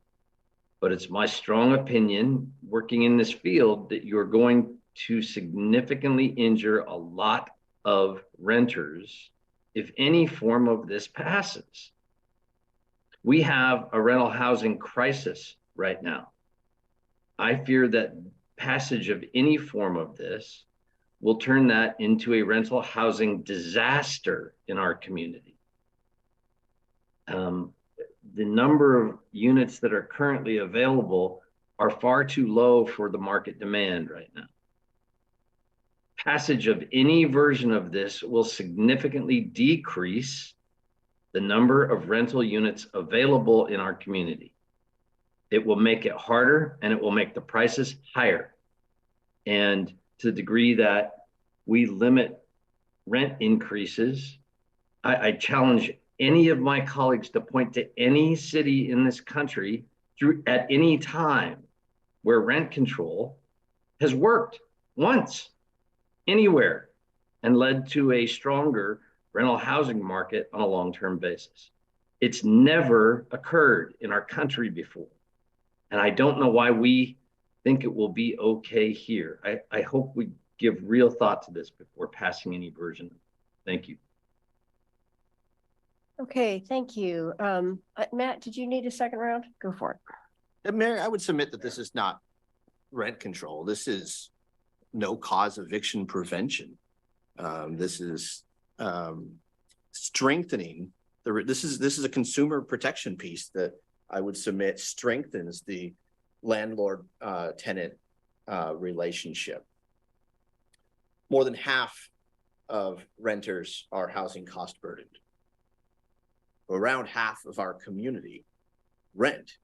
But it's my strong opinion, working in this field, that you're going to significantly injure a lot of renters if any form of this passes. We have a rental housing crisis right now. I fear that passage of any form of this will turn that into a rental housing disaster in our community. The number of units that are currently available are far too low for the market demand right now. Passage of any version of this will significantly decrease the number of rental units available in our community. It will make it harder and it will make the prices higher. And to the degree that we limit rent increases, I challenge any of my colleagues to point to any city in this country at any time where rent control has worked once anywhere and led to a stronger rental housing market on a long-term basis. It's never occurred in our country before. And I don't know why we think it will be okay here. I hope we give real thought to this before passing any version. Thank you. Okay, thank you. Matt, did you need a second round? Go for it. Mayor, I would submit that this is not rent control. This is no cause eviction prevention. This is strengthening this is a consumer protection piece that I would submit strengthens the landlord tenant relationship. More than half of renters are housing cost burdened. Around half of our community rent.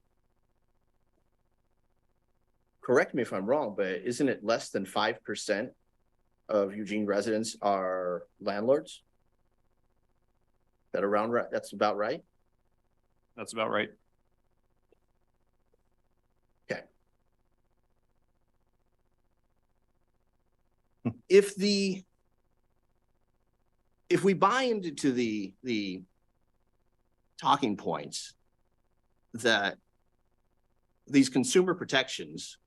Correct me if I'm wrong, but isn't it less than 5% of Eugene residents are landlords? That's about right? That's about right. Okay. If we buy into the talking points that these consumer protections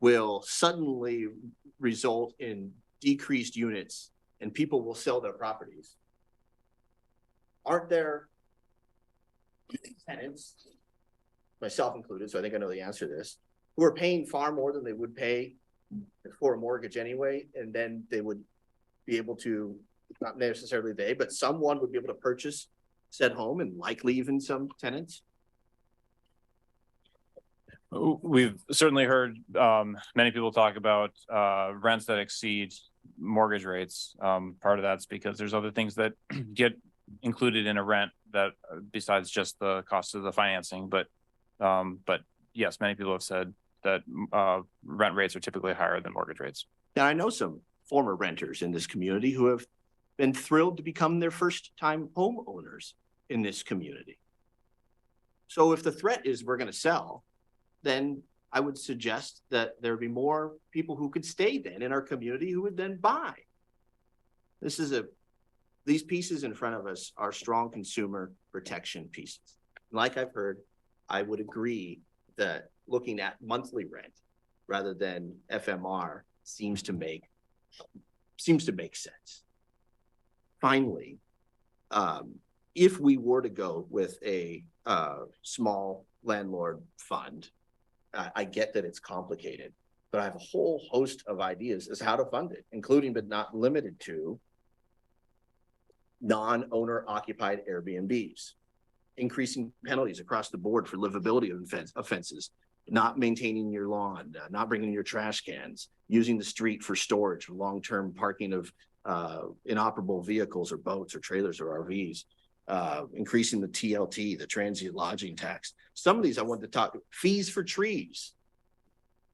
will suddenly result in decreased units and people will sell their properties, aren't there tenants, myself included, so I think I know the answer to this, who are paying far more than they would pay for a mortgage anyway, and then they would be able to, not necessarily they, but someone would be able to purchase said home, and likely even some tenants? We've certainly heard many people talk about rents that exceed mortgage rates. Part of that's because there's other things that get included in a rent that besides just the cost of the financing. But yes, many people have said that rent rates are typically higher than mortgage rates. Now, I know some former renters in this community who have been thrilled to become their first time homeowners in this community. So if the threat is we're going to sell, then I would suggest that there would be more people who could stay then in our community who would then buy. These pieces in front of us are strong consumer protection pieces. Like I've heard, I would agree that looking at monthly rent rather than FMR seems to make sense. Finally, if we were to go with a small landlord fund, I get that it's complicated, but I have a whole host of ideas as how to fund it, including but not limited to non-owner occupied Airbnbs, increasing penalties across the board for livability offenses, not maintaining your lawn, not bringing your trash cans, using the street for storage for long-term parking of inoperable vehicles or boats or trailers or RVs, increasing the TLT, the transient lodging tax. Some of these I wanted to talk, fees for trees,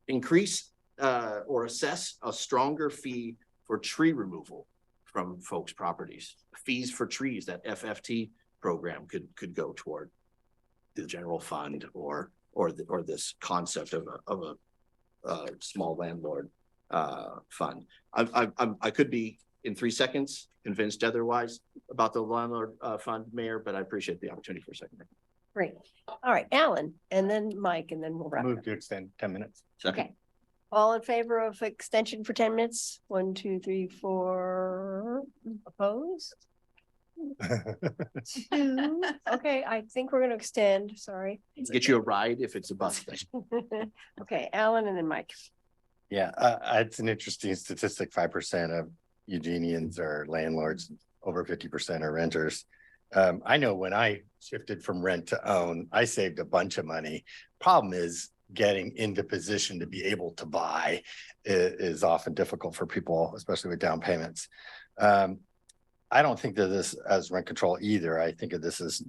increase or assess a stronger fee for tree removal from folks' properties. Fees for trees, that FFT program could go toward the general fund or this concept of a small landlord fund. I could be in 3 seconds convinced otherwise about the landlord fund, Mayor, but I appreciate the opportunity for a second. Great. All right, Alan, and then Mike, and then we'll wrap Move up. to extend 10 minutes. Okay. All in favor of extension for 10 minutes? 1, 2, 3, 4. Opposed? 2. Okay, I think we're going to extend. Sorry. Get you a ride if it's a bus thing. Okay, Alan and then Mike. Yeah, it's an interesting statistic. 5% of Eugenians are landlords, over 50% are renters. I know when I shifted from rent to own, I saved a bunch of money. Problem is getting into position to be able to buy is often difficult for people, especially with down payments. I don't think of this as rent control either. I think of this as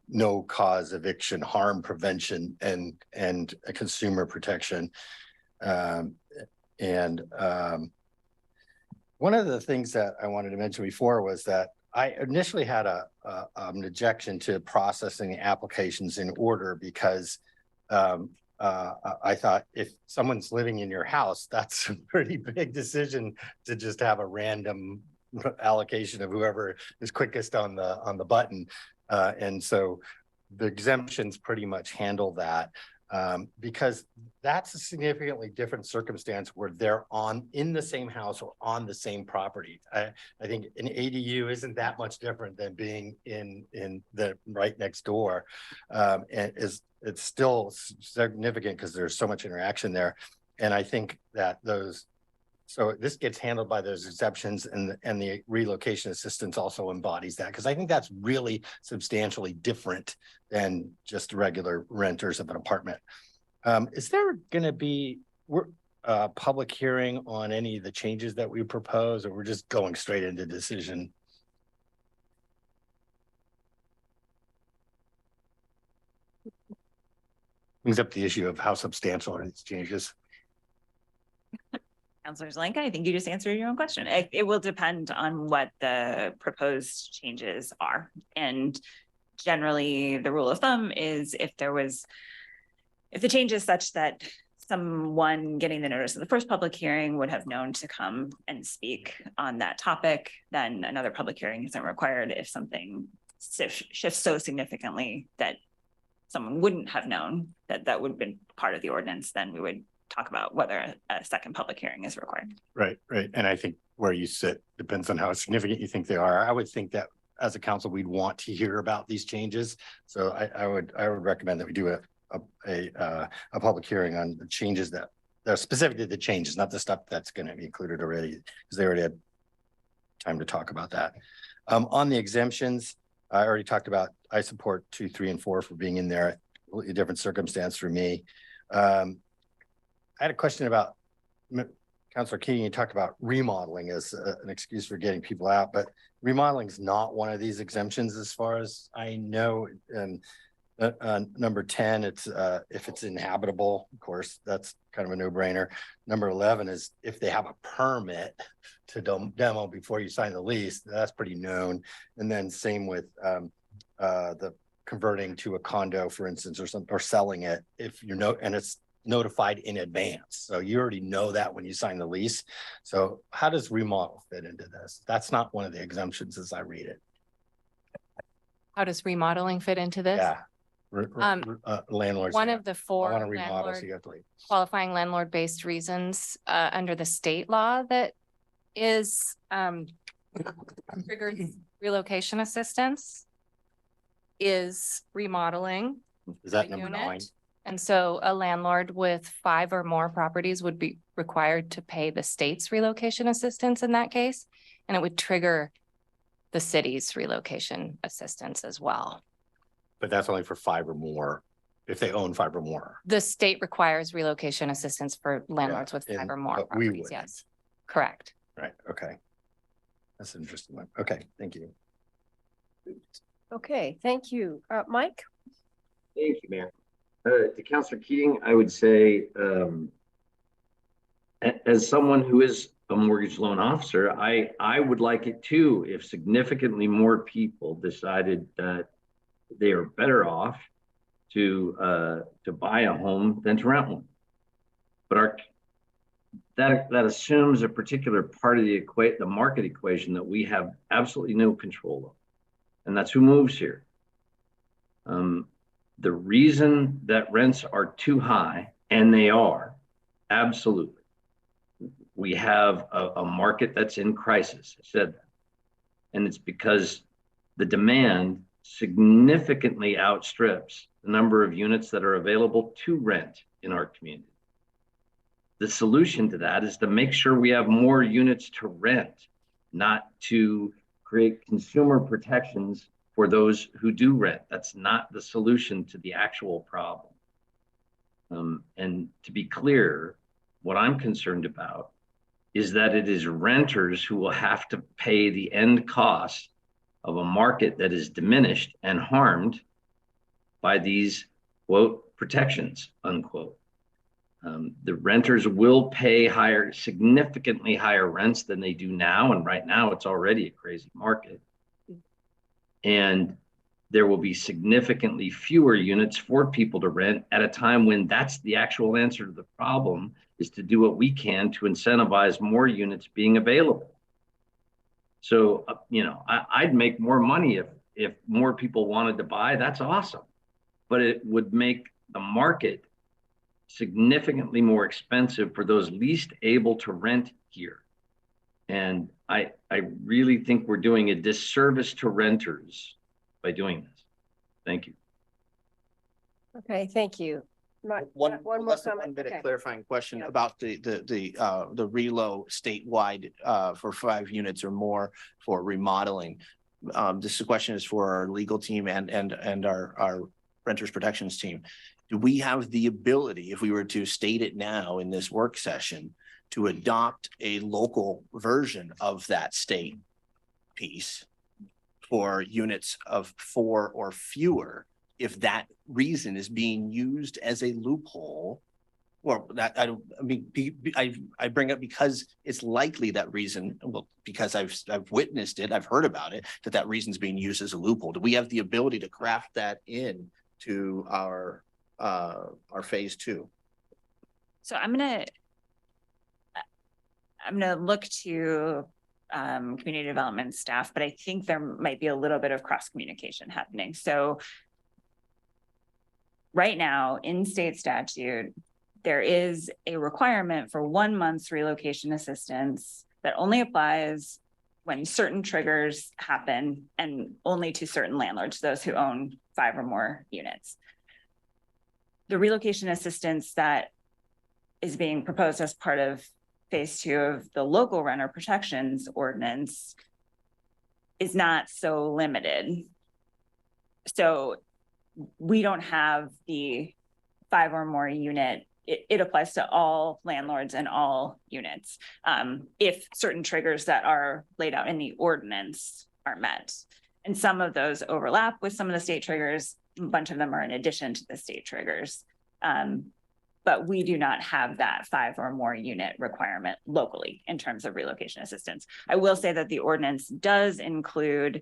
no cause eviction, harm prevention, and a consumer protection. One of the things that I wanted to mention before was that I initially had an objection to processing the applications in order because I thought if someone's living in your house, that's a pretty big decision to just have a random allocation of whoever is quickest on the button. And so the exemptions pretty much handle that. Because that's a significantly different circumstance where they're in the same house or on the same property. I think an ADU isn't that much different than being in the right next door. And it's still significant because there's so much interaction there. And I think that so this gets handled by those exceptions, and the relocation assistance also embodies that, because I think that's really substantially different than just regular renters of an apartment. Is there going to be a public hearing on any of the changes that we propose, or we're just going straight into decision? Brings up the issue of how substantial are these changes. Councilor Zelenka, I think you just answered your own question. It will depend on what the proposed changes are. And generally the rule of thumb is if the change is such that someone getting the notice of the first public hearing would have known to come and speak on that topic, then another public hearing isn't required. If something shifts so significantly that someone wouldn't have known that would have been part of the ordinance, then we would talk about whether a second public hearing is required. Right. And I think where you sit depends on how significant you think they are. I would think that as a council, we'd want to hear about these changes. So I would recommend that we do a public hearing on the changes that are specific to the changes, not the stuff that's going to be included already, because they already had time to talk about that. On the exemptions, I already talked about, I support 2, 3, and 4 for being in there. A different circumstance for me. I had a question about, Councilor Keating, you talked about remodeling as an excuse for getting people out, but remodeling is not one of these exemptions as far as I know. And number 10, it's if it's inhabitable, of course, that's kind of a no-brainer. Number 11 is if they have a permit to demo before you sign the lease, that's pretty known. And then same with the converting to a condo, for instance, or selling it, if and it's notified in advance. So you already know that when you sign the lease. So how does remodel fit into this? That's not one of the exemptions as I read it. How does remodeling fit into this? Yeah. Landlords. One of the 4 I want to remodel, so you have to leave. Qualifying landlord-based reasons under the state law that is triggered relocation assistance is remodeling. Is that number 9? And so a landlord with 5 or more properties would be required to pay the state's relocation assistance in that case, and it would trigger the city's relocation assistance as well. But that's only for 5 or more, if they own 5 or more. The state requires relocation assistance for landlords with 5 or more properties, yes. Correct. Right, okay. That's an interesting one. Okay, thank you. Okay, thank you. Mike? Thank you, Mayor. To Councilor Keating, I would say, as someone who is a mortgage loan officer, I would like it too if significantly more people decided that they are better off to buy a home than to rent one. But that assumes a particular part of the market equation that we have absolutely no control of, and that's who moves here. The reason that rents are too high, and they are, absolutely. We have a market that's in crisis, I said that. And it's because the demand significantly outstrips the number of units that are available to rent in our community. The solution to that is to make sure we have more units to rent, not to create consumer protections for those who do rent. That's not the solution to the actual problem. And to be clear, what I'm concerned about is that it is renters who will have to pay the end cost of a market that is diminished and harmed by these, quote, protections, unquote. The renters will pay significantly higher rents than they do now. And right now it's already a crazy market. And there will be significantly fewer units for people to rent at a time when that's the actual answer to the problem, is to do what we can to incentivize more units being available. So, I'd make more money if more people wanted to buy. That's awesome. But it would make the market significantly more expensive for those least able to rent here. And I really think we're doing a disservice to renters by doing this. Thank you. Okay, thank you. One more less than comment. 1 minute Okay. clarifying question about the relo statewide for 5 units or more for remodeling. This question is for our legal team and our renters protections team. Do we have the ability, if we were to state it now in this work session, to adopt a local version of that state piece for units of 4 or fewer, if that reason is being used as a loophole? Or that I bring up because it's likely that reason, well, because I've witnessed it, I've heard about it, that reason's being used as a loophole. Do we have the ability to craft that in to our phase 2? So I'm gonna look to community development staff, but I think there might be a little bit of cross communication happening. So right now in state statute, there is a requirement for 1 month's relocation assistance that only applies when certain triggers happen and only to certain landlords, those who own 5 or more units. The relocation assistance that is being proposed as part of phase 2 of the local renter protections ordinance is not so limited. So we don't have the 5 or more unit. It applies to all landlords and all units if certain triggers that are laid out in the ordinance are met. And some of those overlap with some of the state triggers. A bunch of them are in addition to the state triggers. But we do not have that 5 or more unit requirement locally in terms of relocation assistance. I will say that the ordinance does include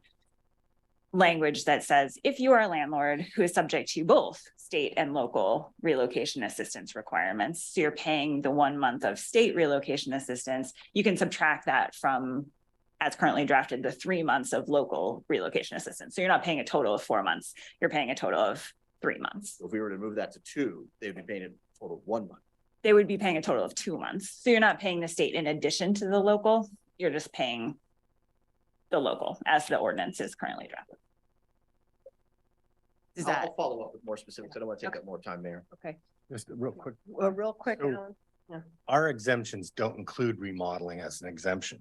language that says if you are a landlord who is subject to both state and local relocation assistance requirements, so you're paying the 1 month of state relocation assistance, you can subtract that from, as currently drafted, the 3 months of local relocation assistance. So you're not paying a total of 4 months, you're paying a total of 3 months. If we were to move that to 2, they'd be paying a total of 1 month. They would be paying a total of 2 months. So you're not paying the state in addition to the local, you're just paying the local as the ordinance is currently drafted. I'll follow up with more specifics. I don't want to take up more time, Mayor. Okay. Just real quick. Real quick, So- Alan. Yeah. Our exemptions don't include remodeling as an exemption.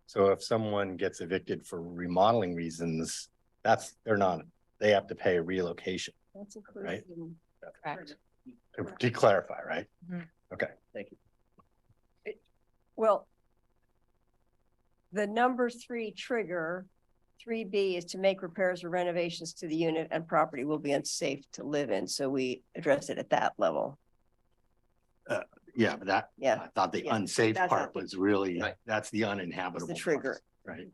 So if someone gets evicted for remodeling reasons, they have to pay a relocation. That's included. Right. Correct. To clarify, right? Mhm. Okay. Thank you. Well, the number 3 trigger, 3B, is to make repairs or renovations to the unit and property will be unsafe to live in. So we address it at that level. Yeah, but I thought the Yeah, unsafe that's part not was really, Right. that's the uninhabitable. The trigger. part, Right.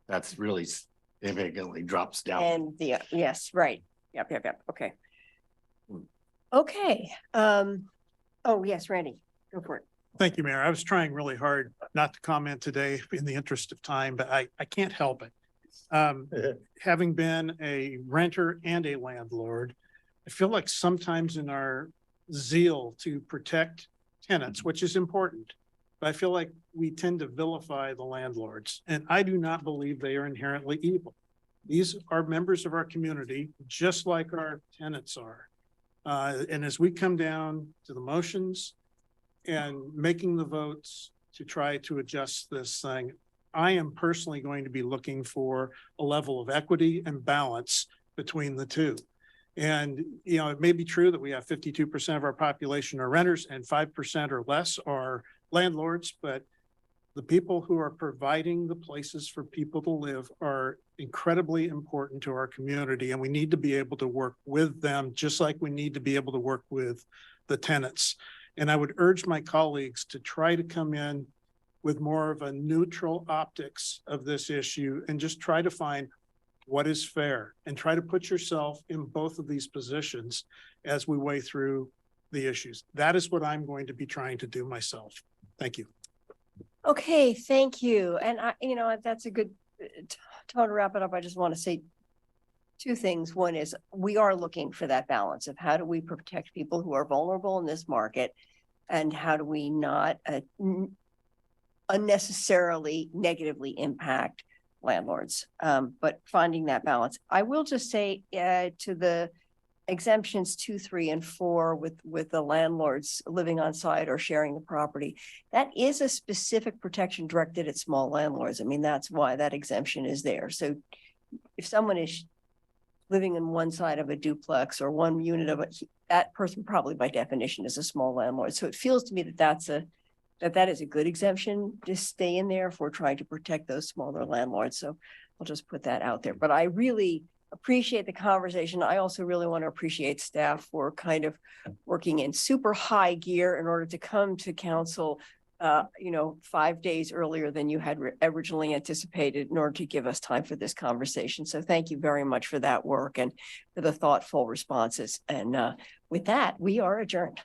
That's really significantly drops down. And yes, right. Yep. Okay. Okay. Oh, yes, Randy, go for it. Thank you, Mayor. I was trying really hard not to comment today in the interest of time, but I can't help it. Having been a renter and a landlord, I feel like sometimes in our zeal to protect tenants, which is important, but I feel like we tend to vilify the landlords, and I do not believe they are inherently evil. These are members of our community, just like our tenants are. And as we come down to the motions and making the votes to try to adjust this thing, I am personally going to be looking for a level of equity and balance between the two. And, it may be true that we have 52% of our population are renters and 5% or less are landlords, but The people who are providing the places for people to live are incredibly important to our community, and we need to be able to work with them just like we need to be able to work with the tenants. And I would urge my colleagues to try to come in with more of a neutral optics of this issue and just try to find what is fair and try to put yourself in both of these positions as we weigh through the issues. That is what I'm going to be trying to do myself. Thank you. Okay, thank you. And that's a good tone to wrap it up. I just want to say two things. One is we are looking for that balance of how do we protect people who are vulnerable in this market, and how do we not unnecessarily negatively impact landlords, but finding that balance. I will just say to the exemptions 2, 3, and 4 with the landlords living on site or sharing the property, that is a specific protection directed at small landlords. I mean, that's why that exemption is there. So if someone is living in one side of a duplex or one unit of it, that person probably by definition is a small landlord. So it feels to me that that is a good exemption to stay in there if we're trying to protect those smaller landlords. So I'll just put that out there. But I really appreciate the conversation. I also really want to appreciate staff for kind of working in super high gear in order to come to council 5 days earlier than you had originally anticipated in order to give us time for this conversation. So thank you very much for that work and for the thoughtful responses. And with that, we are adjourned.